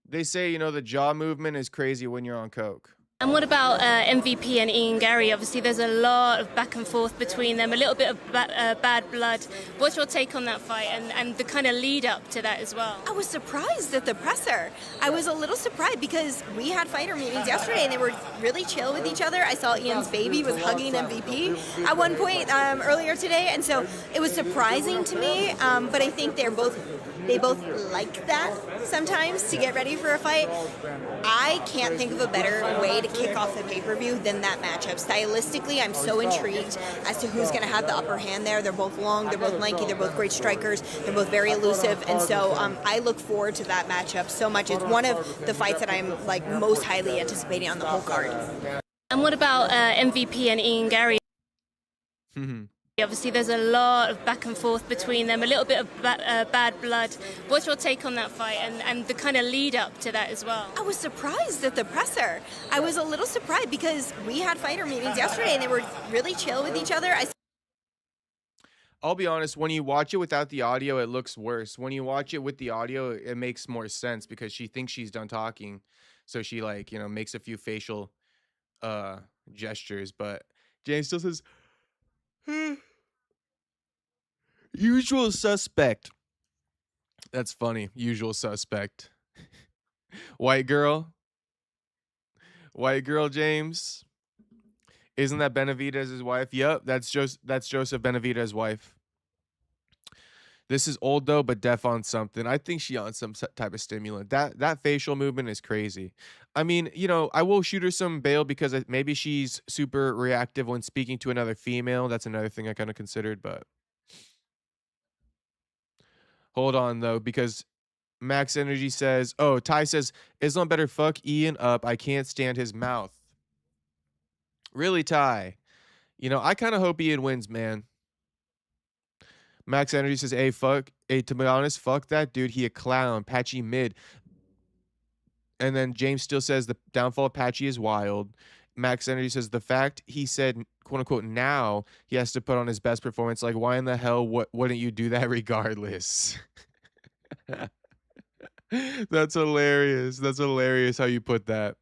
They say, you know, the jaw movement is crazy when you're on coke. And what about MVP and Ian Garry? Obviously, there's a lot of back and forth between them, a little bit of bad blood. What's your take on that fight and the kind of lead up to that as well? I was surprised at the presser. I was a little surprised because we had fighter meetings yesterday and they were really chill with each other. I saw Ian's baby was hugging MVP at one point earlier today, and so it was surprising to me. But I think they both like that sometimes to get ready for a fight. I can't think of a better way to kick off the pay-per-view than that matchup. Stylistically, I'm so intrigued as to who's going to have the upper hand there. They're both long, they're both lanky, they're both great strikers, they're both very elusive, and so I look forward to that matchup so much. It's one of the fights that I'm like most highly anticipating on the whole card. And what about MVP and Ian Garry? Obviously, there's a lot of back and forth between them, a little bit of bad blood. What's your take on that fight and the kind of lead up to that as well? I was surprised at the presser. I was a little surprised because we had fighter meetings yesterday and they were really chill with each other. I'll be honest, when you watch it without the audio, it looks worse. When you watch it with the audio, it makes more sense because she thinks she's done talking. So she, like, you know, makes a few facial gestures. But James still says, usual suspect. That's funny. Usual suspect. White girl, James. Isn't that Benavidez's wife? Yep, that's Joseph Benavidez's wife. This is old though, but deaf on something. I think she on some type of stimulant. That facial movement is crazy. I mean, you know, I will shoot her some bail because maybe she's super reactive when speaking to another female. That's another thing I kind of considered, but hold on though, because Max Energy says, oh, Ty says, Islam better fuck Ian up. I can't stand his mouth. Really, Ty? You know, I kind of hope Ian wins, man. Max Energy says, hey, to be honest, fuck that dude. He a clown. Patchy mid. And then James still says the downfall of Patchy is wild. Max Energy says the fact he said, quote unquote, now he has to put on his best performance. Like, why in the hell wouldn't you do that regardless? That's hilarious. That's hilarious how you put that.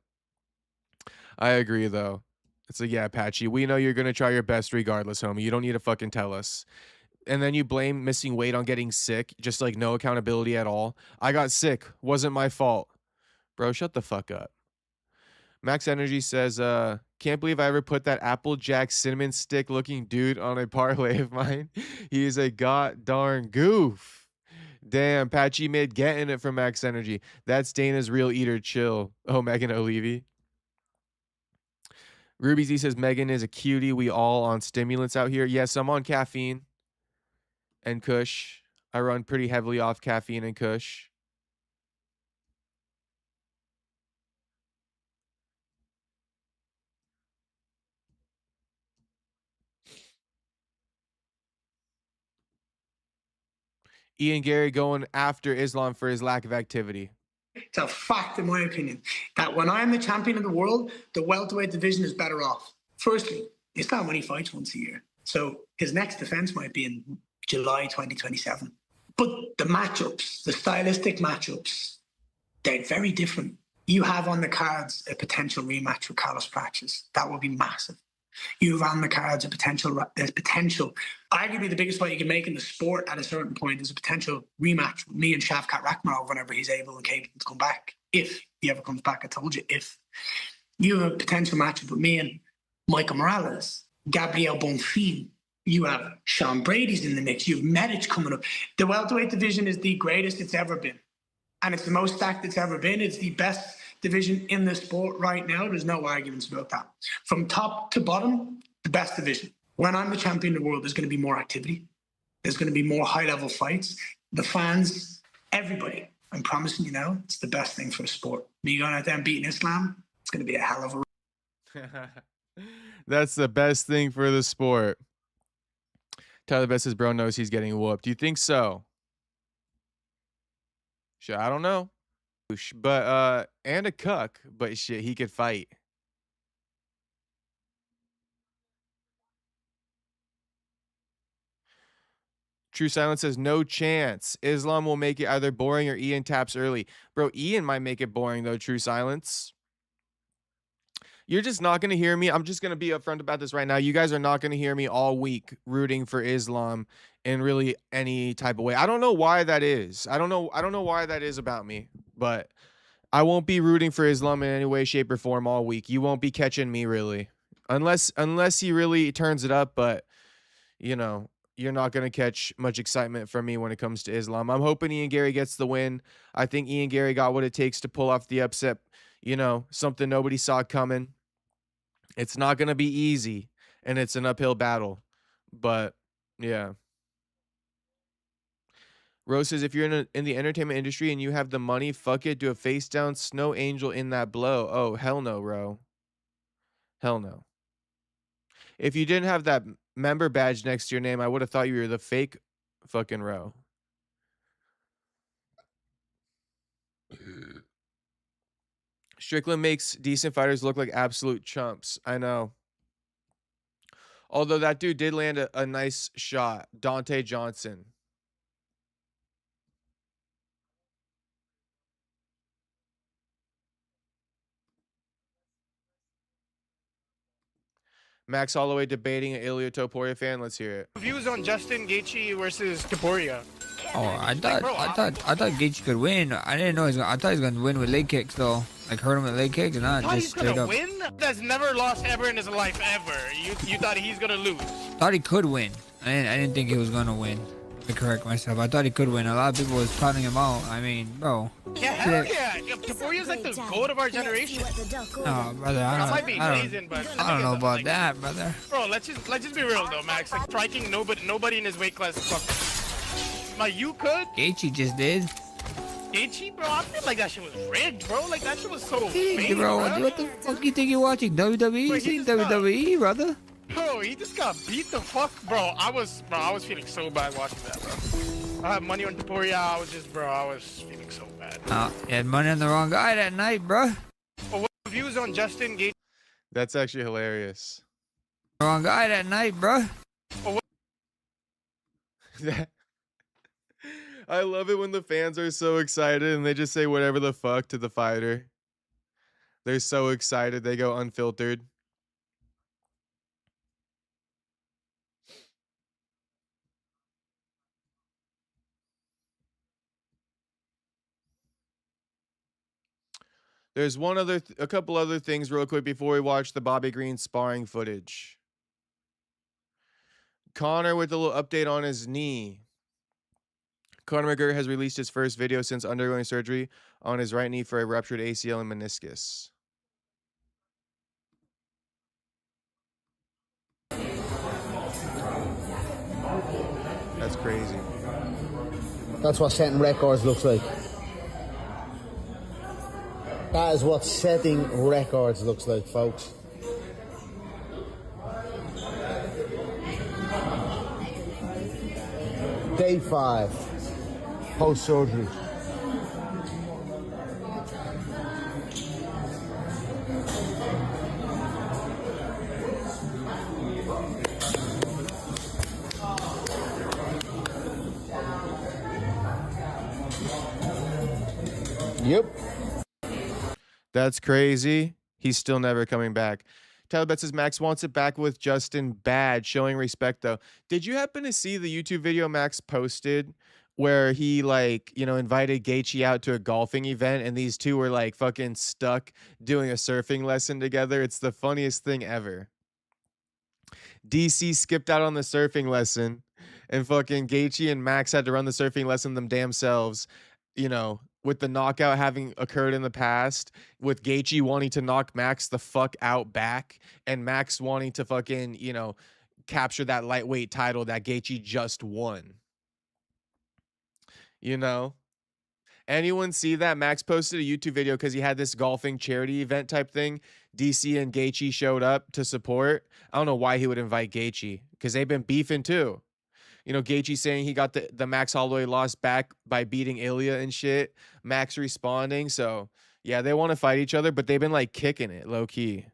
I agree, though. It's like, yeah, Patchy, we know you're going to try your best regardless, homie. You don't need to fucking tell us. And then you blame missing weight on getting sick. Just like no accountability at all. I got sick. Wasn't my fault. Bro, shut the fuck up. Max Energy says, can't believe I ever put that Applejack cinnamon stick looking dude on a parlay of mine. He is a god darn goof. Damn, Patchy mid getting it from Max Energy. That's Dana's real eater chill. Oh, Megan Olivi. Ruby Z says, Megan is a cutie. We all on stimulants out here. Yes, I'm on caffeine and Kush. I run pretty heavily off caffeine and Kush. Ian Garry going after Islam for his lack of activity. It's a fact, in my opinion, that when I'm the champion of the world, the welterweight division is better off. Firstly, Islam only fights once a year. So his next defense might be in July 2027. But the matchups, the stylistic matchups, they're very different. You have on the cards a potential rematch with Carlos Praxis. That would be massive. You have on the cards there's potential. Arguably the biggest fight you can make in the sport at a certain point is a potential rematch with me and Shavkat Rakhmonov whenever he's able and capable to come back. If he ever comes back, I told you, if. You have a potential matchup with me and Michael Morales, Gabriel Bonfim. You have Sean Brady's in the mix. You have Medic coming up. The welterweight division is the greatest it's ever been. And it's the most stacked it's ever been. It's the best division in the sport right now. There's no arguments about that. From top to bottom, the best division. When I'm the champion of the world, there's going to be more activity. There's going to be more high-level fights. The fans, everybody, I'm promising you now, it's the best thing for the sport. Me going out there and beating Islam, it's going to be a hell of a... That's the best thing for the sport. Tyler Best says, bro knows he's getting whooped. Do you think so? Shit, I don't know. But and a cuck, but shit, he could fight. True Silence says no chance. Islam will make it either boring or Ian taps early. Bro, Ian might make it boring though, True Silence. You're just not going to hear me. I'm just going to be upfront about this right now. You guys are not going to hear me all week rooting for Islam in really any type of way. I don't know why that is. I don't know why that is about me, but I won't be rooting for Islam in any way, shape, or form all week. You won't be catching me really. Unless he really turns it up, but you know, you're not going to catch much excitement from me when it comes to Islam. I'm hoping Ian Garry gets the win. I think Ian Garry got what it takes to pull off the upset, you know, something nobody saw coming. It's not going to be easy, and it's an uphill battle. But, yeah. Rose says, if you're in the entertainment industry and you have the money, fuck it, do a face down snow angel in that blow. Oh, hell no, Ro. Hell no. If you didn't have that member badge next to your name, I would have thought you were the fake fucking Ro. Strickland makes decent fighters look like absolute chumps. I know. Although that dude did land a nice shot. Dante Johnson. Max Holloway debating an Ilya Topuria fan. Let's hear it. Views on Justin Gaethje versus Topuria. Oh, I thought Gaethje could win. I didn't know I thought he was gonna win with leg kicks though. Like hurt him with leg kicks and not just straight up. Win? That's never lost ever in his life ever. You thought he's gonna lose? Thought he could win. I didn't think he was gonna win. To correct myself, I thought he could win. A lot of people was counting him out. I mean, bro. Yeah, hell yeah. Topuria's like the goat of our generation. No, brother, I don't know about that, brother. Bro, let's just be real though, Max. Like striking nobody in his weight class. Fuck. Like you could. Gaethje just did. Gaethje, bro, I feel like that shit was rigged, bro. Like that shit was so fake, bro. What the fuck you think you're watching? WWE? You seen WWE, brother? Bro, he just got beat the fuck, bro. I was feeling so bad watching that, bro. I had money on Topuria. I was feeling so bad. You had money on the wrong guy that night, bro. Well, what views on Justin Gaethje? That's actually hilarious. Wrong guy that night, bro. Well, I love it when the fans are so excited and they just say whatever the fuck to the fighter. They're so excited, they go unfiltered. There's a couple other things real quick before we watch the Bobby Green sparring footage. Conor with a little update on his knee. Conor McGregor has released his first video since undergoing surgery on his right knee for a ruptured ACL and meniscus. That's crazy. That's what setting records looks like. That is what setting records looks like, folks. Day 5, post-surgery. Yep. That's crazy. He's still never coming back. Tyler Bet says Max wants it back with Justin. Bad. Showing respect, though. Did you happen to see the YouTube video Max posted where he, like, you know, invited Gaethje out to a golfing event and these two were, like, fucking stuck doing a surfing lesson together? It's the funniest thing ever. DC skipped out on the surfing lesson and fucking Gaethje and Max had to run the surfing lesson them damn selves, you know, with the knockout having occurred in the past, with Gaethje wanting to knock Max the fuck out back, and Max wanting to fucking, you know, capture that lightweight title that Gaethje just won. You know? Anyone see that? Max posted a YouTube video because he had this golfing charity event type thing. DC and Gaethje showed up to support. I don't know why he would invite Gaethje, because they've been beefing too. You know, Gaethje saying he got the Max Holloway loss back by beating Ilya and shit. Max responding. So, yeah, they want to fight each other, but they've been like kicking it low key.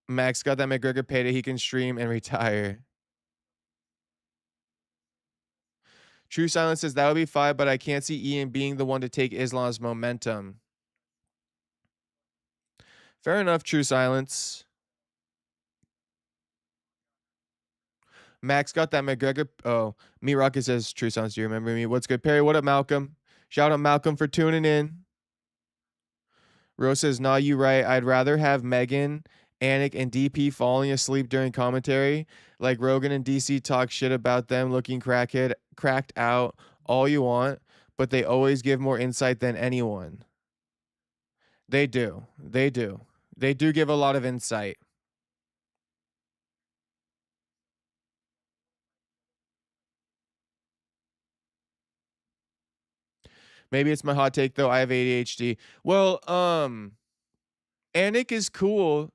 Max got that McGregor payday. He can stream and retire. True Silence says that would be fine, but I can't see Ian being the one to take Islam's momentum. Fair enough, True Silence. Max got that McGregor. Oh, Me Rocket says, True Silence, do you remember me? What's good, Perry? What up, Malcolm? Shout out Malcolm for tuning in. Rose says, nah, you right. I'd rather have Megan, Anik, and DP falling asleep during commentary. Like Rogan and DC talk shit about them looking cracked out all you want, but they always give more insight than anyone. They do. They do. They do give a lot of insight. Maybe it's my hot take though. I have ADHD. Well, Anik is cool,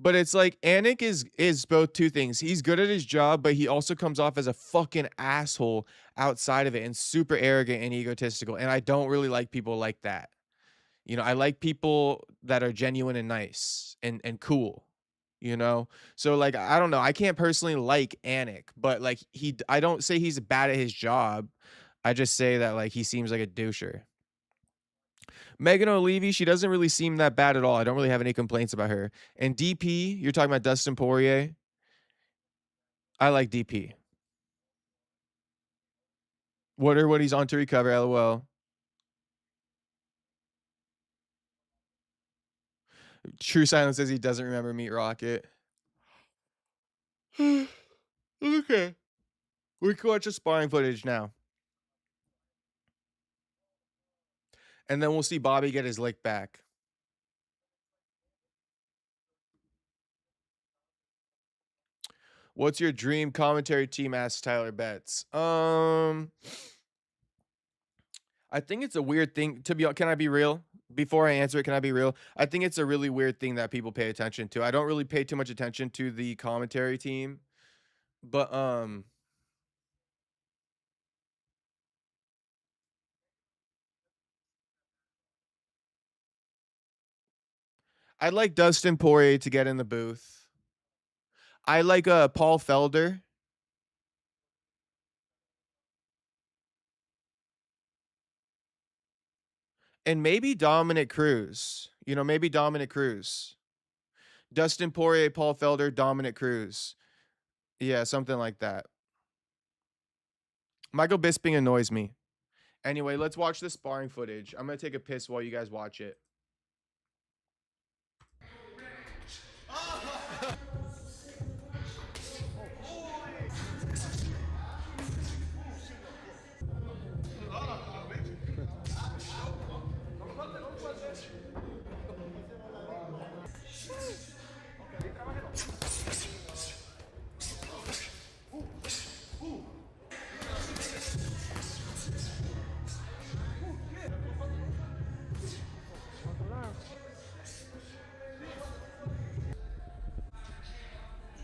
but it's like Anik is both two things. He's good at his job, but he also comes off as a fucking asshole outside of it and super arrogant and egotistical. And I don't really like people like that. You know, I like people that are genuine and nice and cool, you know? So like, I don't know. I can't personally like Anik, but like I don't say he's bad at his job. I just say that like he seems like a doucher. Megan Olivi, she doesn't really seem that bad at all. I don't really have any complaints about her. And DP, you're talking about Dustin Poirier. I like DP. Wonder what he's on to recover, LOL. True Silence says he doesn't remember Meat Rocket. Okay. We can watch the sparring footage now. And then we'll see Bobby get his lick back. What's your dream commentary team? Asks Tyler Betts. I think it's a weird thing to be. Can I be real? Before I answer it, can I be real? I think it's a really weird thing that people pay attention to. I don't really pay too much attention to the commentary team, but I'd like Dustin Poirier to get in the booth. I like Paul Felder. And maybe Dominic Cruz. You know, maybe Dominic Cruz. Dustin Poirier, Paul Felder, Dominic Cruz. Yeah, something like that. Michael Bisping annoys me. Anyway, let's watch the sparring footage. I'm going to take a piss while you guys watch it.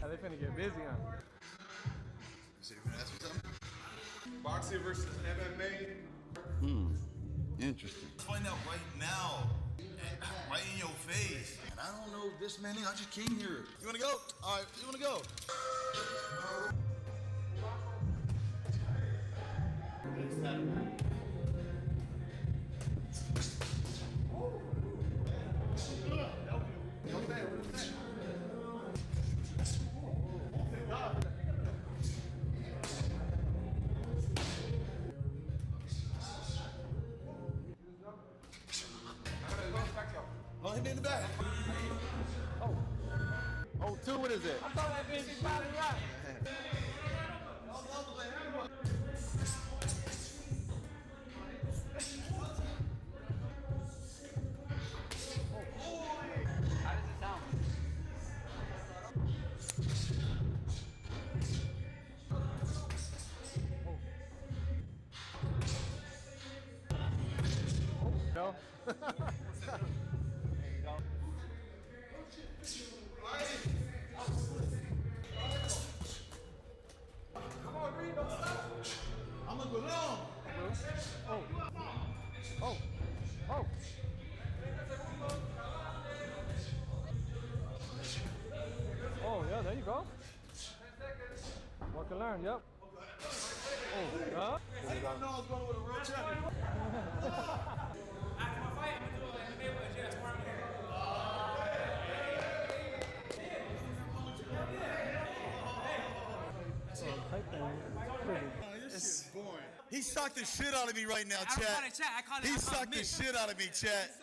They finna get busy, huh? So you gonna ask me something? Boxing versus MMA. Interesting. Find out right now. Right in your face. And I don't know this man. I just came here. You wanna go? All right, you wanna go? Oh, hit me in the back. Oh, two, what is it? I thought that bitch body right. I'm gonna go long. Oh. Oh, yeah, there you go. Walk and learn, yep. Oh, yeah. I did not know I was going with a real champion. This shit's boring. He shocked the shit out of me right now, chat. He shocked the shit out of me, chat.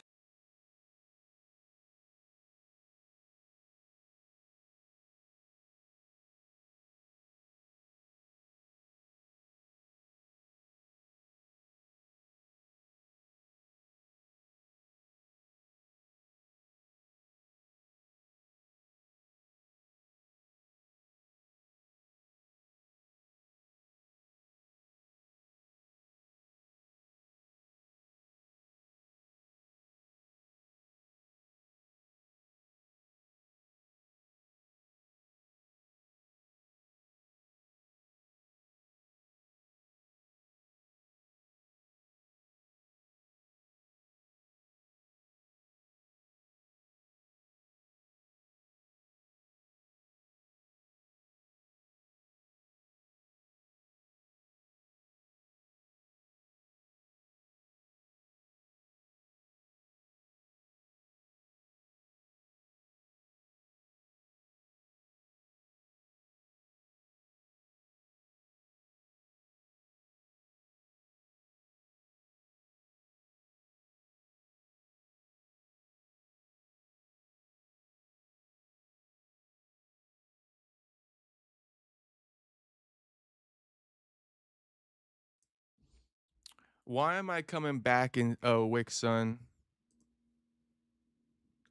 Why am I coming back in? Oh, Wick son.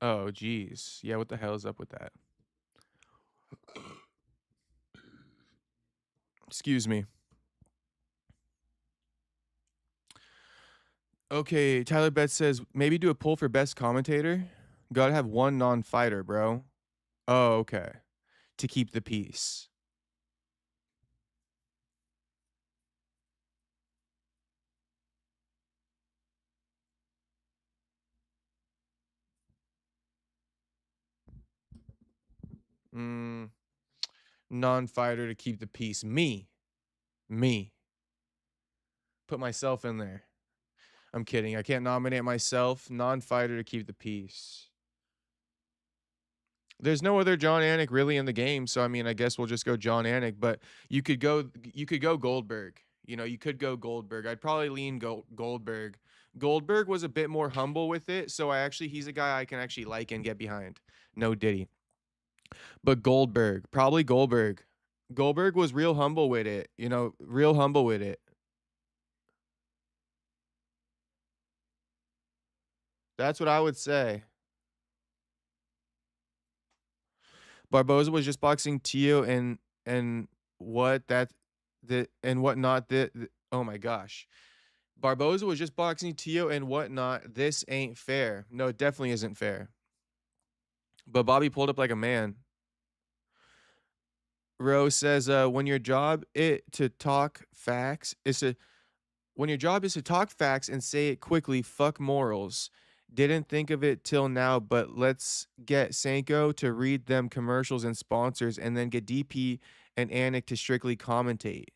Oh, geez. Yeah, what the hell is up with that? Excuse me. Okay, Tyler Betts says maybe do a poll for best commentator. Gotta have one non-fighter, bro. Oh, okay. To keep the peace. Non-fighter to keep the peace. Me. Put myself in there. I'm kidding. I can't nominate myself. Non-fighter to keep the peace. There's no other John Anik really in the game, so I mean, I guess we'll just go John Anik. But you could go Goldberg. You know, you could go Goldberg. I'd probably lean Goldberg. Goldberg was a bit more humble with it, so he's a guy I can actually like and get behind. No Diddy. But Goldberg, probably Goldberg. Goldberg was real humble with it. You know, real humble with it. That's what I would say. Barboza was just boxing Tio and what that the and whatnot oh my gosh. Barboza was just boxing Tio and whatnot. This ain't fair. No, it definitely isn't fair. But Bobby pulled up like a man. Rose says, when your job is to talk facts and say it quickly, fuck morals. Didn't think of it till now, but let's get Sanko to read them commercials and sponsors and then get DP and Anik to strictly commentate.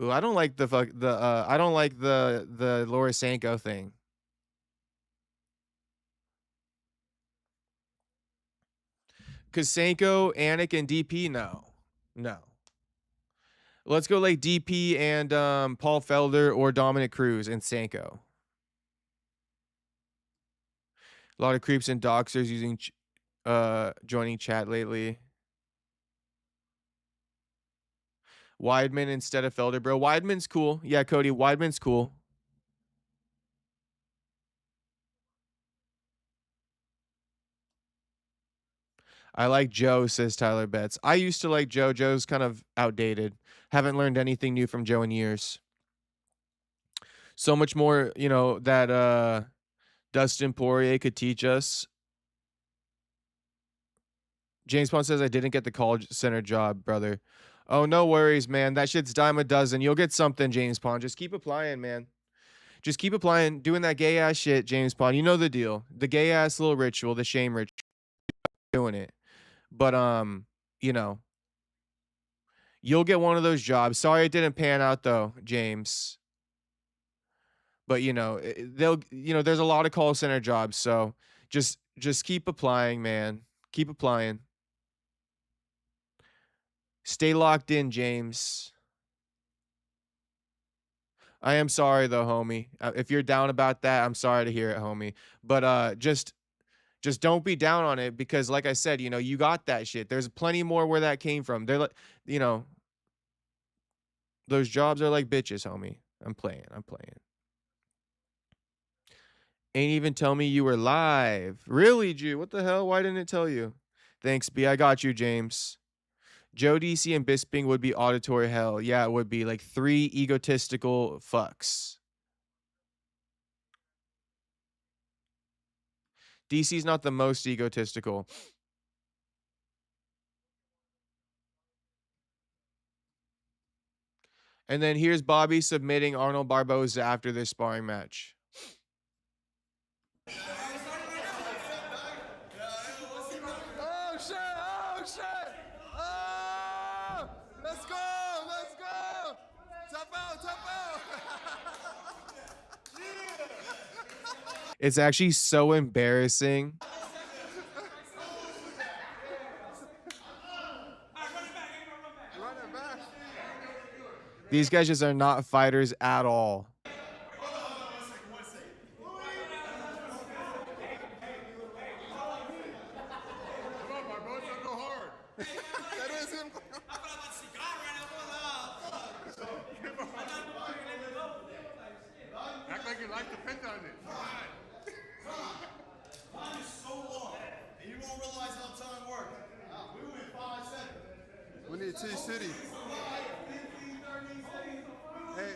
Ooh, I don't like the Laura Sanko thing. Cause Sanko, Anik, and DP, no. Let's go like DP and Paul Felder or Dominic Cruz and Sanko. A lot of creeps and doxers using joining chat lately. Weidman instead of Felder, bro. Weidman's cool. Yeah, Cody, Weidman's cool. I like Joe, says Tyler Betts. I used to like Joe. Joe's kind of outdated. Haven't learned anything new from Joe in years. So much more, you know, that Dustin Poirier could teach us. James Bond says I didn't get the call center job, brother. Oh, no worries, man. That shit's dime a dozen. You'll get something, James Bond. Just keep applying, man. Just keep applying, doing that gay ass shit, James Bond. You know the deal. The gay ass little ritual, the shame ritual, doing it. But you know, you'll get one of those jobs. Sorry it didn't pan out though, James. But you know, there's a lot of call center jobs, so just keep applying, man. Keep applying. Stay locked in, James. I am sorry though, homie. If you're down about that, I'm sorry to hear it, homie. But just don't be down on it because, like I said, you know, you got that shit. There's plenty more where that came from. They're like, you know, those jobs are like bitches, homie. I'm playing. Ain't even tell me you were live. Really, Jew? What the hell? Why didn't it tell you? Thanks, B. I got you, James. Joe DC and Bisping would be auditory hell. Yeah, it would be like 3 egotistical fucks. DC's not the most egotistical. And then here's Bobby submitting Arnold Barboza after this sparring match. Oh shit! Oh shit! Oh! Let's go! Let's go! Tap out! Tap out! It's actually so embarrassing. These guys just are not fighters at all. Act like you like the pin on it. Time is so long, and you won't realize how time works. We went 5 seconds. We need T-City. Hey.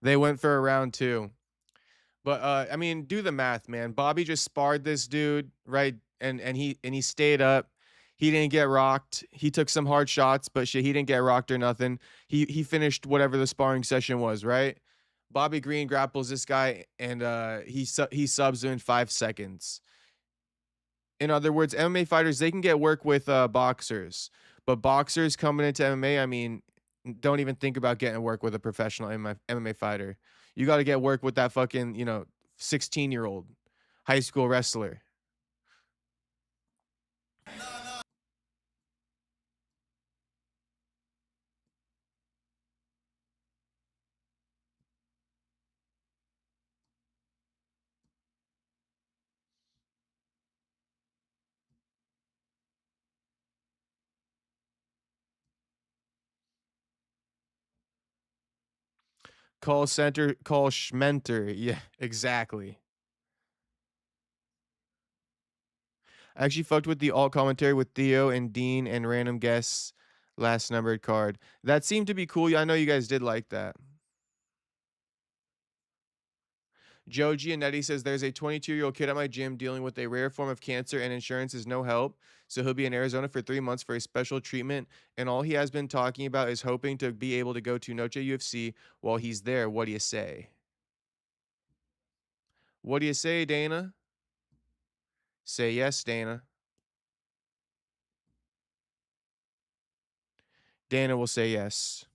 They went for a round 2. But I mean, do the math, man. Bobby just sparred this dude, right? And he stayed up. He didn't get rocked. He took some hard shots, but shit, he didn't get rocked or nothing. He finished whatever the sparring session was, right? Bobby Green grapples this guy, and he subs him in 5 seconds. In other words, MMA fighters, they can get work with boxers, but boxers coming into MMA, I mean, don't even think about getting work with a professional MMA fighter. You got to get work with that fucking, 16-year-old high school wrestler. Call center, call Schmenter. Yeah, exactly. I actually fucked with the alt commentary with Theo and Dean and random guests last numbered card. That seemed to be cool. I know you guys did like that. Joe Giannetti says there's a 22-year-old kid at my gym dealing with a rare form of cancer and insurance is no help. So he'll be in Arizona for 3 months for a special treatment. And all he has been talking about is hoping to be able to go to Noche UFC while he's there. What do you say? What do you say, Dana? Say yes, Dana. Dana will say yes.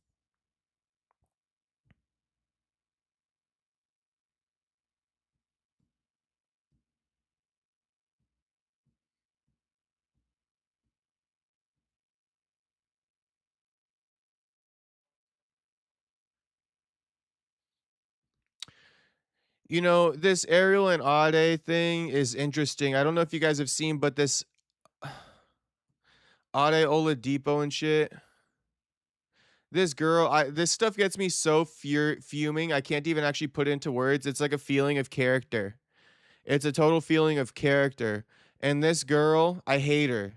You know, this Ariel and Ade thing is interesting. I don't know if you guys have seen, but this Ade Oladipo and shit. This girl, this stuff gets me so fuming. I can't even actually put it into words. It's like a feeling of character. It's a total feeling of character. And this girl, I hate her.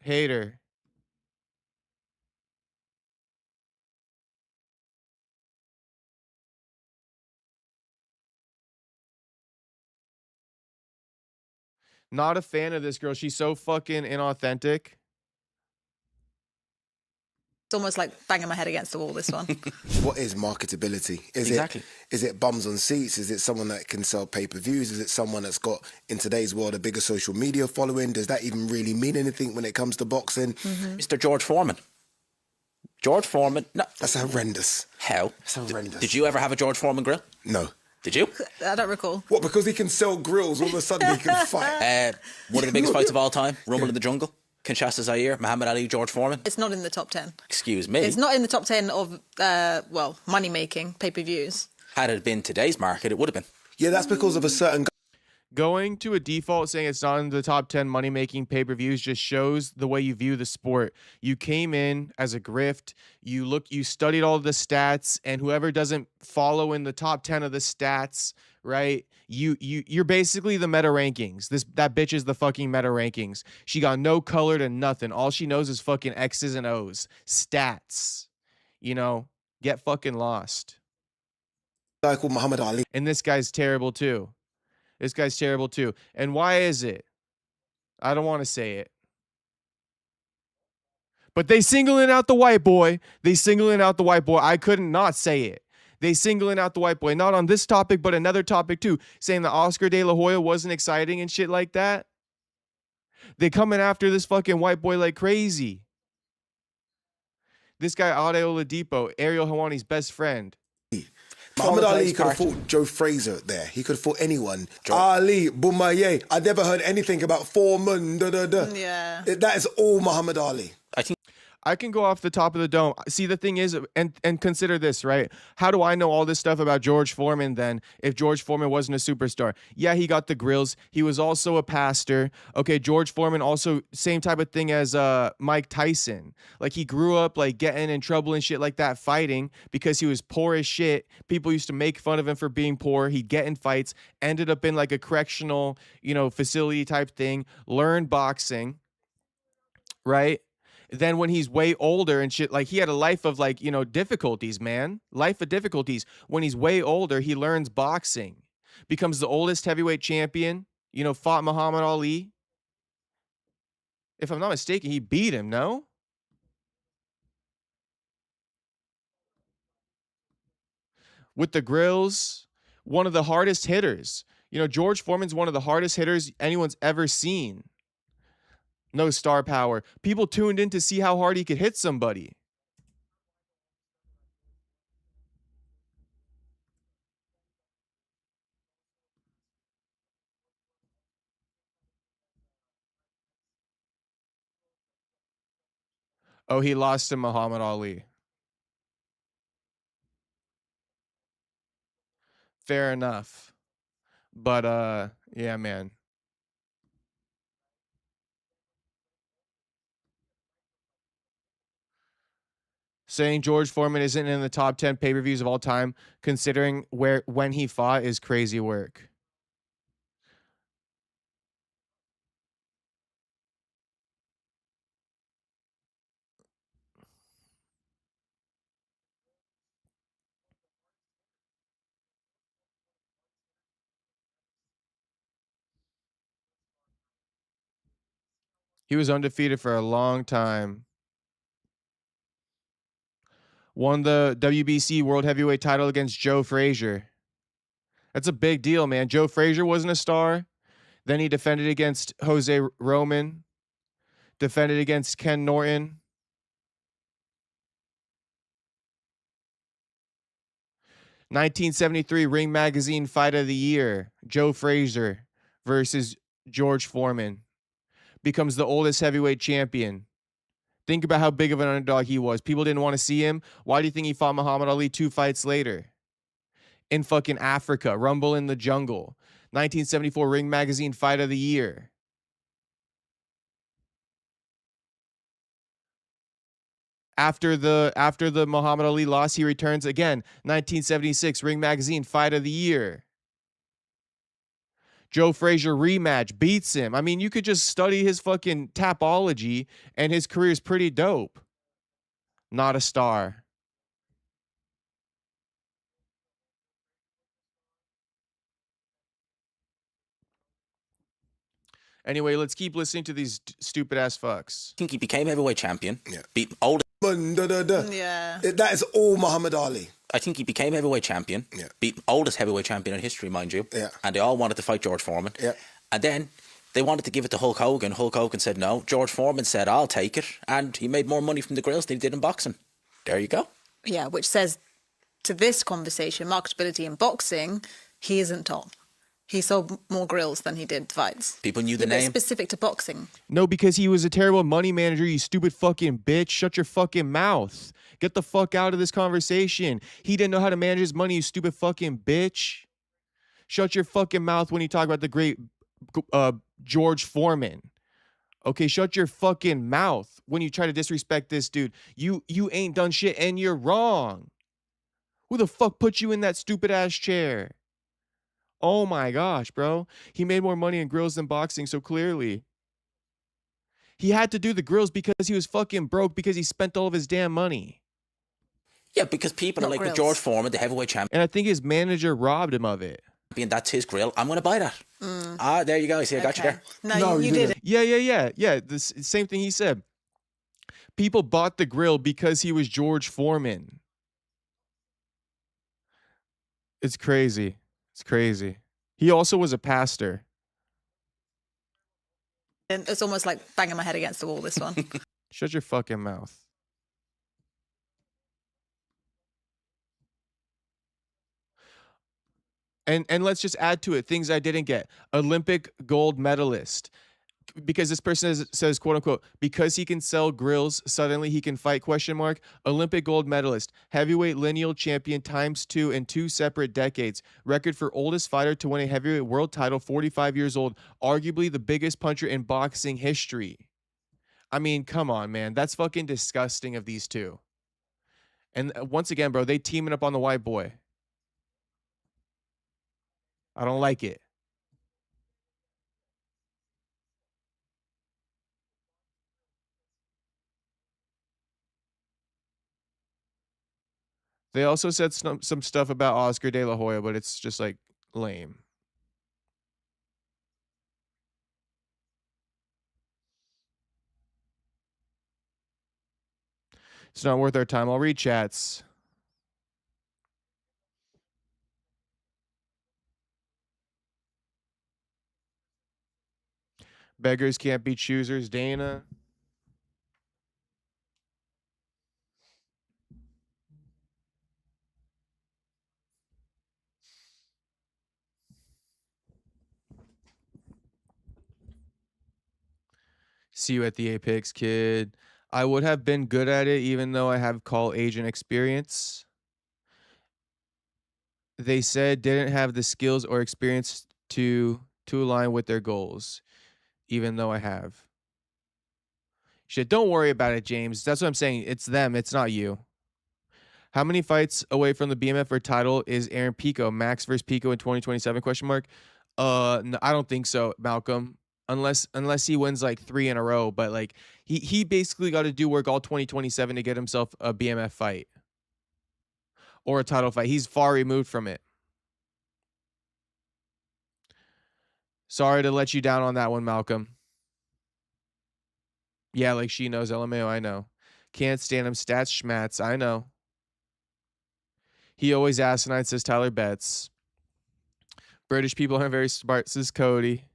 Hate her. Not a fan of this girl. She's so fucking inauthentic. It's almost like banging my head against the wall, this one. What is marketability? Is it bums on seats? Is it someone that can sell pay-per-views? Is it someone that's got, in today's world, a bigger social media following? Does that even really mean anything when it comes to boxing? Mr. George Foreman. George Foreman. No. That's horrendous. How? That's horrendous. Did you ever have a George Foreman grill? No. Did you? I don't recall. What, because he can sell grills, all of a sudden he can fight? One of the biggest fights of all time, Rumble in the Jungle. Kinshasa Zaire, Muhammad Ali, George Foreman. It's not in the top 10. Excuse me. It's not in the top 10 of, money-making pay-per-views. Had it been today's market, it would have been. Yeah, that's because of a certain... Going to a default saying it's not in the top 10 money-making pay-per-views just shows the way you view the sport. You came in as a grift, you studied all the stats, and whoever doesn't follow in the top 10 of the stats, right? You're basically the meta rankings. That bitch is the fucking meta rankings. She got no color to nothing. All she knows is fucking X's and O's. Stats. You know, get fucking lost. Guy called Muhammad Ali. And this guy's terrible too. And why is it? I don't want to say it. But they singling out the white boy. I couldn't not say it. They singling out the white boy, not on this topic, but another topic too, saying that Oscar De La Hoya wasn't exciting and shit like that. They coming after this fucking white boy like crazy. This guy, Ade Oladipo, Ariel Hawani's best friend. Muhammad Ali could have fought Joe Fraser there. He could have fought anyone. Ali, Boumaier. I never heard anything about Foreman. Yeah. That is all Muhammad Ali. I can go off the top of the dome. See, the thing is, and consider this, right? How do I know all this stuff about George Foreman then if George Foreman wasn't a superstar? Yeah, he got the grills. He was also a pastor. Okay, George Foreman also, same type of thing as Mike Tyson. Like, he grew up, like, getting in trouble and shit like that, fighting because he was poor as shit. People used to make fun of him for being poor. He'd get in fights, ended up in, like, a correctional, facility type thing, learned boxing, right? Then when he's way older and shit, like, he had a life of, like, difficulties, man. Life of difficulties. When he's way older, he learns boxing, becomes the oldest heavyweight champion, fought Muhammad Ali. If I'm not mistaken, he beat him, no? With the grills, one of the hardest hitters. George Foreman's one of the hardest hitters anyone's ever seen. No star power. People tuned in to see how hard he could hit somebody. Oh, he lost to Muhammad Ali. Fair enough. But, yeah, man. Saying George Foreman isn't in the top 10 pay-per-views of all time, considering when he fought, is crazy work. He was undefeated for a long time. Won the WBC World Heavyweight title against Joe Frazier. That's a big deal, man. Joe Frazier wasn't a star. Then he defended against Jose Roman. Defended against Ken Norton. (1973) Ring Magazine Fight of the Year. Joe Frazier versus George Foreman. Becomes the oldest heavyweight champion. Think about how big of an underdog he was. People didn't want to see him. Why do you think he fought Muhammad Ali 2 fights later? In fucking Africa, Rumble in the Jungle. 1974 Ring Magazine Fight of the Year. After the Muhammad Ali loss, he returns again. 1976 Ring Magazine Fight of the Year. Joe Frazier rematch, beats him. I mean, you could just study his fucking tapology, and his career is pretty dope. Not a star. Anyway, let's keep listening to these stupid ass fucks. I think he became heavyweight champion. Yeah. Beat old. Yeah. That is all Muhammad Ali. I think he became heavyweight champion. Yeah. Beat oldest heavyweight champion in history, mind you. Yeah. And they all wanted to fight George Foreman. Yeah. And then they wanted to give it to Hulk Hogan. Hulk Hogan said no. George Foreman said, I'll take it. And he made more money from the grills than he did in boxing. There you go. Yeah, which says to this conversation, marketability in boxing, he isn't top. He sold more grills than he did fights. People knew the But name. specific to boxing. No, because he was a terrible money manager, you stupid fucking bitch. Shut your fucking mouth. Get the fuck out of this conversation. He didn't know how to manage his money, you stupid fucking bitch. Shut your fucking mouth when you talk about the great George Foreman. Okay, shut your fucking mouth when you try to disrespect this dude. You ain't done shit and you're wrong. Who the fuck put you in that stupid ass chair? Oh my gosh, bro. He made more money in grills than boxing, so clearly. He had to do the grills because he was fucking broke because he spent all of his damn money. Yeah, because people are like, with George Foreman, the heavyweight champion. And I think his manager robbed him of it. That's his grill. I'm going to buy that. There you go. See, I got you there. No, you did it. Yeah. The same thing he said. People bought the grill because he was George Foreman. It's crazy. It's crazy. He also was a pastor. And it's almost like banging my head against the wall, this one. Shut your fucking mouth. And let's just add to it things I didn't get. Olympic gold medalist. Because this person says, quote unquote, because he can sell grills, suddenly he can fight, question mark. Olympic gold medalist, heavyweight lineal champion ×2 in 2 separate decades. Record for oldest fighter to win a heavyweight world title, 45 years old. Arguably the biggest puncher in boxing history. I mean, come on, man. That's fucking disgusting of these two. And once again, bro, they teaming up on the white boy. I don't like it. They also said some stuff about Oscar De La Hoya, but it's just like lame. It's not worth our time. I'll read chats. Beggars can't be choosers, Dana. See you at the Apex, kid. I would have been good at it even though I have call agent experience. They said didn't have the skills or experience to align with their goals, even though I have. Shit, don't worry about it, James. That's what I'm saying. It's them. It's not you. How many fights away from the BMF or title is Aaron Pico? Max versus Pico in 2027? Question mark. No, I don't think so, Malcolm. Unless he wins like 3 in a row, but like he basically got to do work all 2027 to get himself a BMF fight or a title fight. He's far removed from it. Sorry to let you down on that one, Malcolm. Yeah, like she knows LMAO, I know. Can't stand him. Stats schmats, I know. He always asinine, says Tyler Betts. British people aren't very smart, says Cody.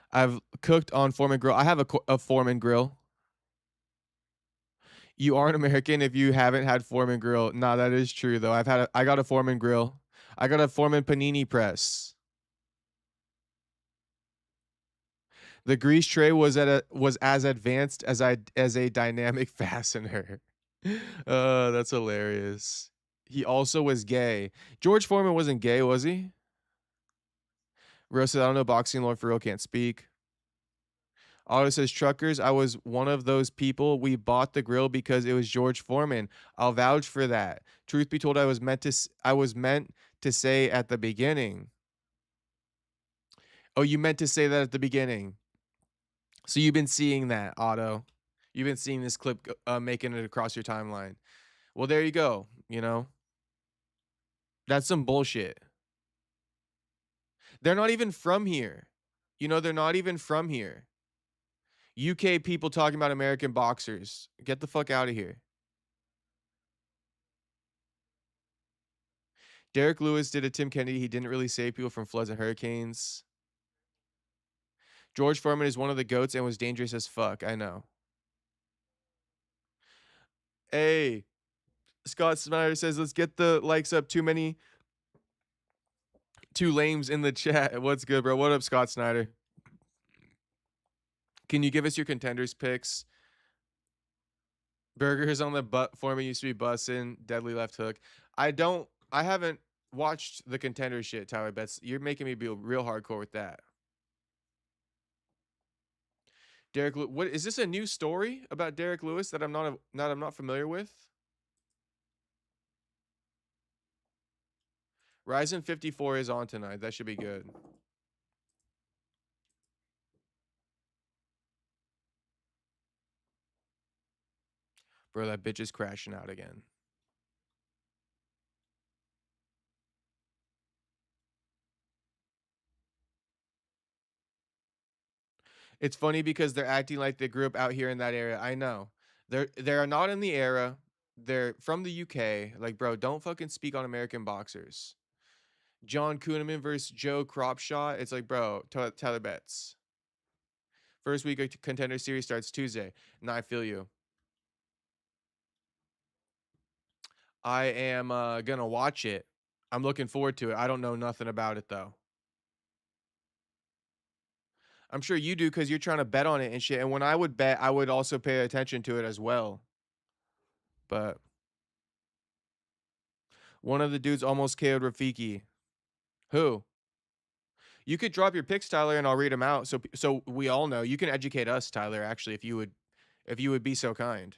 I've cooked on Foreman Grill. I have a Foreman Grill. You aren't American if you haven't had Foreman Grill. Nah, that is true though. I got a Foreman Grill. I got a Foreman panini press. The grease tray was as advanced as a dynamic fastener. That's hilarious. He also was gay. George Foreman wasn't gay, was he? Rose says, I don't know boxing lore for real, can't speak. Otto says, truckers, I was one of those people. We bought the grill because it was George Foreman. I'll vouch for that. Truth be told, I was meant to say at the beginning. Oh, you meant to say that at the beginning. So you've been seeing that, Otto. You've been seeing this clip making it across your timeline. Well, there you go. You know, that's some bullshit. They're not even from here. You know, they're not even from here. UK people talking about American boxers. Get the fuck out of here. Derek Lewis did a Tim Kennedy. He didn't really save people from floods and hurricanes. George Foreman is one of the GOATs and was dangerous as fuck. I know. Hey, Scott Snyder says, let's get the likes up. Too lames in the chat. What's good, bro? What up, Scott Snyder? Can you give us your contenders picks? Burgers on the butt Foreman used to be bussin'. Deadly left hook. I haven't watched the contender shit, Tyler Betts. You're making me be real hardcore with that. Derek, what is this a new story about Derek Lewis that I'm not familiar with? Ryzen 54 is on tonight. That should be good. Bro, that bitch is crashing out again. It's funny because they're acting like they grew up out here in that area. I know. They're not in the era. They're from the UK. Like, bro, don't fucking speak on American boxers. John Kuhneman versus Joe Cropshot. It's like, bro, Tyler Betts. First week of Contender Series starts Tuesday. And I feel you. I am going to watch it. I'm looking forward to it. I don't know nothing about it, though. I'm sure you do because you're trying to bet on it and shit. And when I would bet, I would also pay attention to it as well. But one of the dudes almost KO'd Rafiki. Who? You could drop your picks, Tyler, and I'll read them out. So we all know. You can educate us, Tyler, actually, if you would be so kind.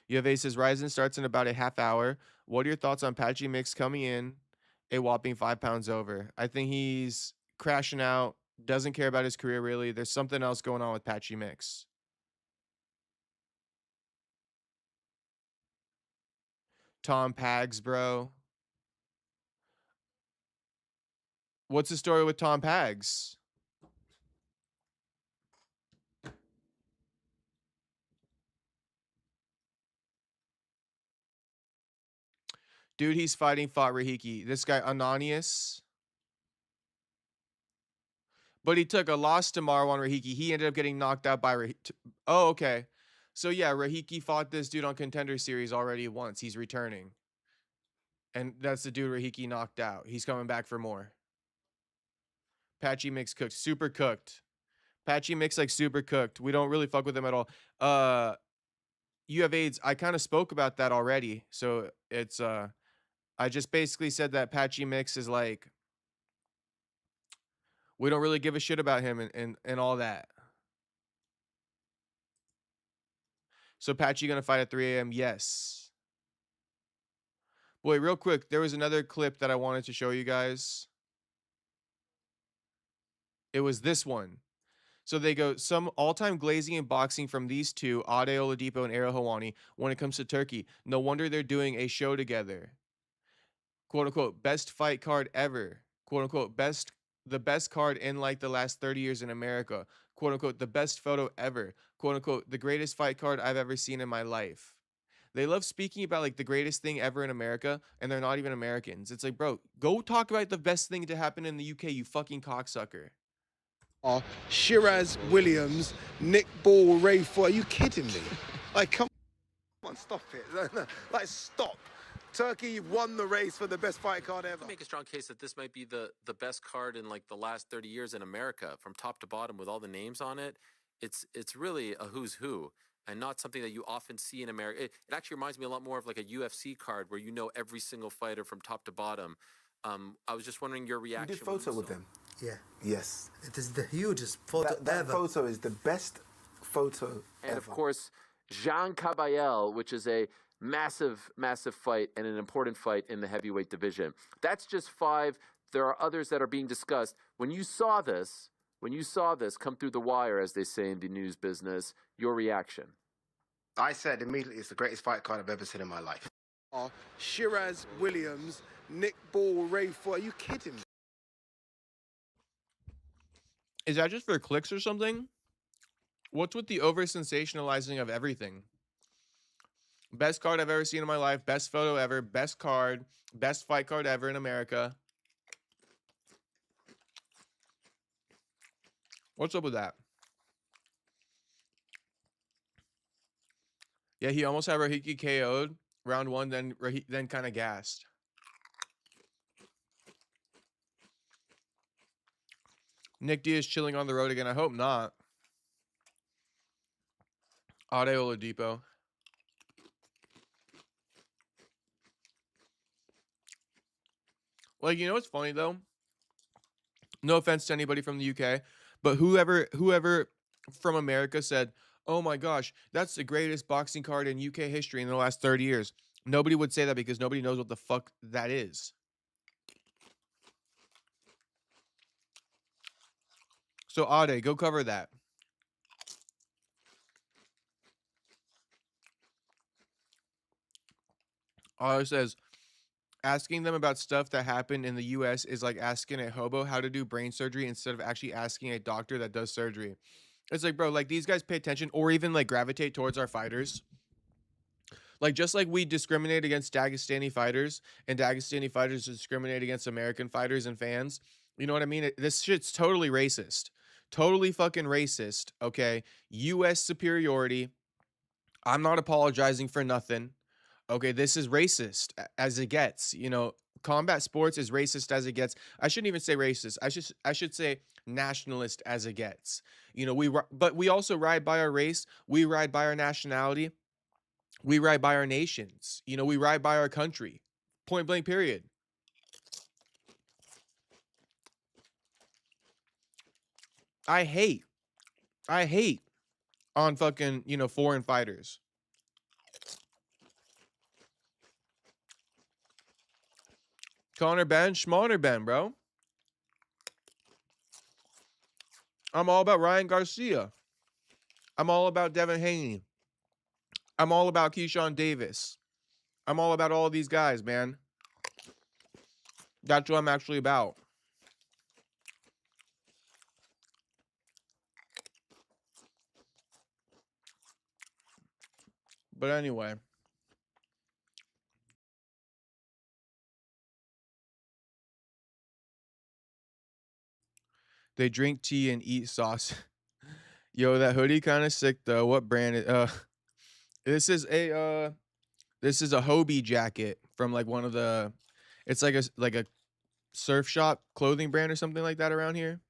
UFA says Ryzen starts in about a half hour. What are your thoughts on Patchy Mix coming in a whopping 5 pounds over? I think he's crashing out, doesn't care about his career really. There's something else going on with Patchy Mix. Tom Pags, bro. What's the story with Tom Pags? Dude, he's fought Rahiki. This guy, Ananias. But he took a loss to Marwan Rahiki. He ended up getting knocked out by Rahiki. Oh, okay. So, yeah, Rahiki fought this dude on Contender Series already once. He's returning. And that's the dude Rahiki knocked out. He's coming back for more. Patchy Mix cooked. Super cooked. Patchy Mix, like, super cooked. We don't really fuck with him at all. You have AIDS. I kind of spoke about that already. So, it's... I just basically said that Patchy Mix is like... We don't really give a shit about him and all that. So Patchy gonna fight at 3 a.m.? Yes. Boy, real quick, there was another clip that I wanted to show you guys. It was this one. So they go, some all-time glazing and boxing from these two, Ade Oladipo and Errol Hawani, when it comes to Turkey. No wonder they're doing a show together. Quote-unquote, best fight card ever. Quote-unquote, the best card in like the last 30 years in America. Quote unquote, the best photo ever. Quote unquote, the greatest fight card I've ever seen in my life. They love speaking about like the greatest thing ever in America, and they're not even Americans. It's like, bro, go talk about the best thing to happen in the UK, you fucking cocksucker. Shiraz Williams, Nick Ball, Ray Foy. Are you kidding me? Like, come on, stop it. Like, stop. Turkey, you've won the race for the best fight card ever. I make a strong case that this might be the best card in like the last 30 years in America, from top to bottom with all the names on it. It's really a who's who, and not something that you often see in America. It actually reminds me a lot more of like a UFC card where you know every single fighter from top to bottom. I was just wondering your reaction. You did photo with them? Yeah. Yes. It is the hugest photo that ever. Photo is the best photo and ever. Of course, Jean Kabayel, which is a massive fight and an important fight in the heavyweight division. That's just 5. There are others that are being discussed. When you saw this come through the wire, as they say in the news business, your reaction? I said immediately it's the greatest fight card I've ever seen in my life. Shiraz Williams, Nick Ball, Ray Foy. Are you kidding me? Is that just for clicks or something? What's with the over sensationalizing of everything? Best card I've ever seen in my life. Best photo ever. Best card. Best fight card ever in America. What's up with that? Yeah, he almost had Rahiki KO'd round one, then kind of gassed. Nick Diaz chilling on the road again. I hope not. Ade Oladipo. Like, you know what's funny though? No offense to anybody from the UK, but whoever from America said, "Oh my gosh, that's the greatest boxing card in UK history in the last 30 years." Nobody would say that because nobody knows what the fuck that is. So Ade, go cover that. Ade says, asking them about stuff that happened in the US is like asking a hobo how to do brain surgery instead of actually asking a doctor that does surgery. It's like, bro, like these guys pay attention or even like gravitate towards our fighters. Like, just like we discriminate against Dagestani fighters and Dagestani fighters discriminate against American fighters and fans. You know what I mean? This shit's totally racist. Totally fucking racist, okay? US superiority. I'm not apologizing for nothing. Okay, this is racist as it gets. You know, combat sports is racist as it gets. I shouldn't even say racist. I should say nationalist as it gets. You know, but we also ride by our race. We ride by our nationality. We ride by our nations. You know, we ride by our country. Point blank, period. I hate on fucking, you know, foreign fighters. Connor Ben, Schmoner Ben, bro. I'm all about Ryan Garcia. I'm all about Devin Haney. I'm all about Keyshawn Davis. I'm all about all of these guys, man. That's what I'm actually about. But anyway. They drink tea and eat sauce. Yo, that hoodie kind of sick though. What brand is this is a Hobie jacket from like one of the, it's like a surf shop clothing brand or something like that around here.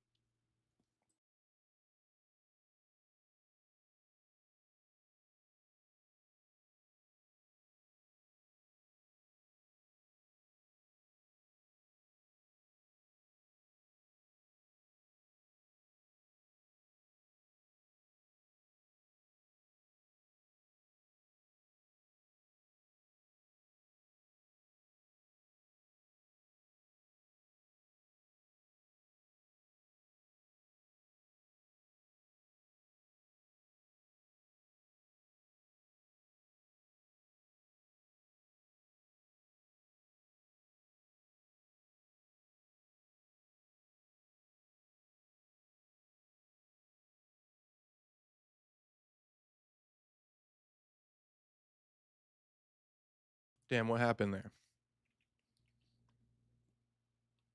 Damn, what happened there?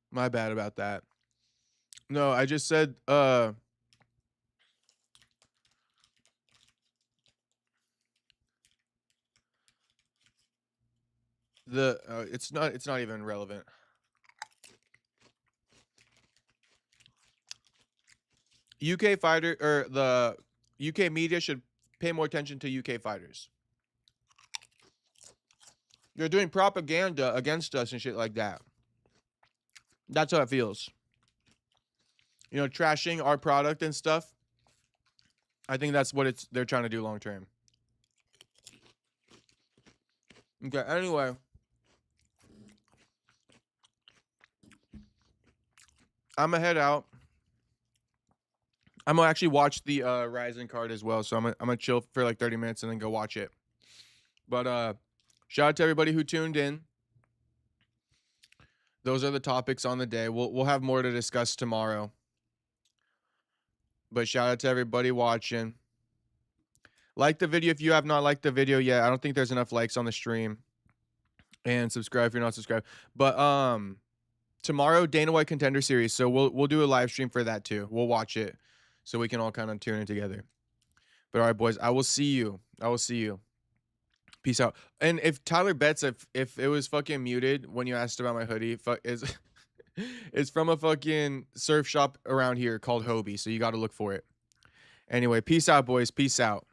My bad about that. No, I just said it's not even relevant. UK fighter or the UK media should pay more attention to UK fighters. You're doing propaganda against us and shit like that. That's how it feels. You know, trashing our product and stuff. I think that's what they're trying to do long term. Okay, anyway. I'm gonna head out. I'm gonna actually watch the Ryzen card as well, so I'm gonna chill for like 30 minutes and then go watch it. But shout out to everybody who tuned in. Those are the topics on the day. We'll have more to discuss tomorrow. But shout out to everybody watching. Like the video if you have not liked the video yet. I don't think there's enough likes on the stream. And subscribe if you're not subscribed. But tomorrow, Dana White Contender Series. So we'll do a live stream for that too. We'll watch it so we can all kind of tune in together. But all right, boys, I will see you. I will see you. Peace out. And if Tyler Betts, if it was fucking muted when you asked about my hoodie, it's from a fucking surf shop around here called Hobie. So you got to look for it. Anyway, peace out, boys. Peace out.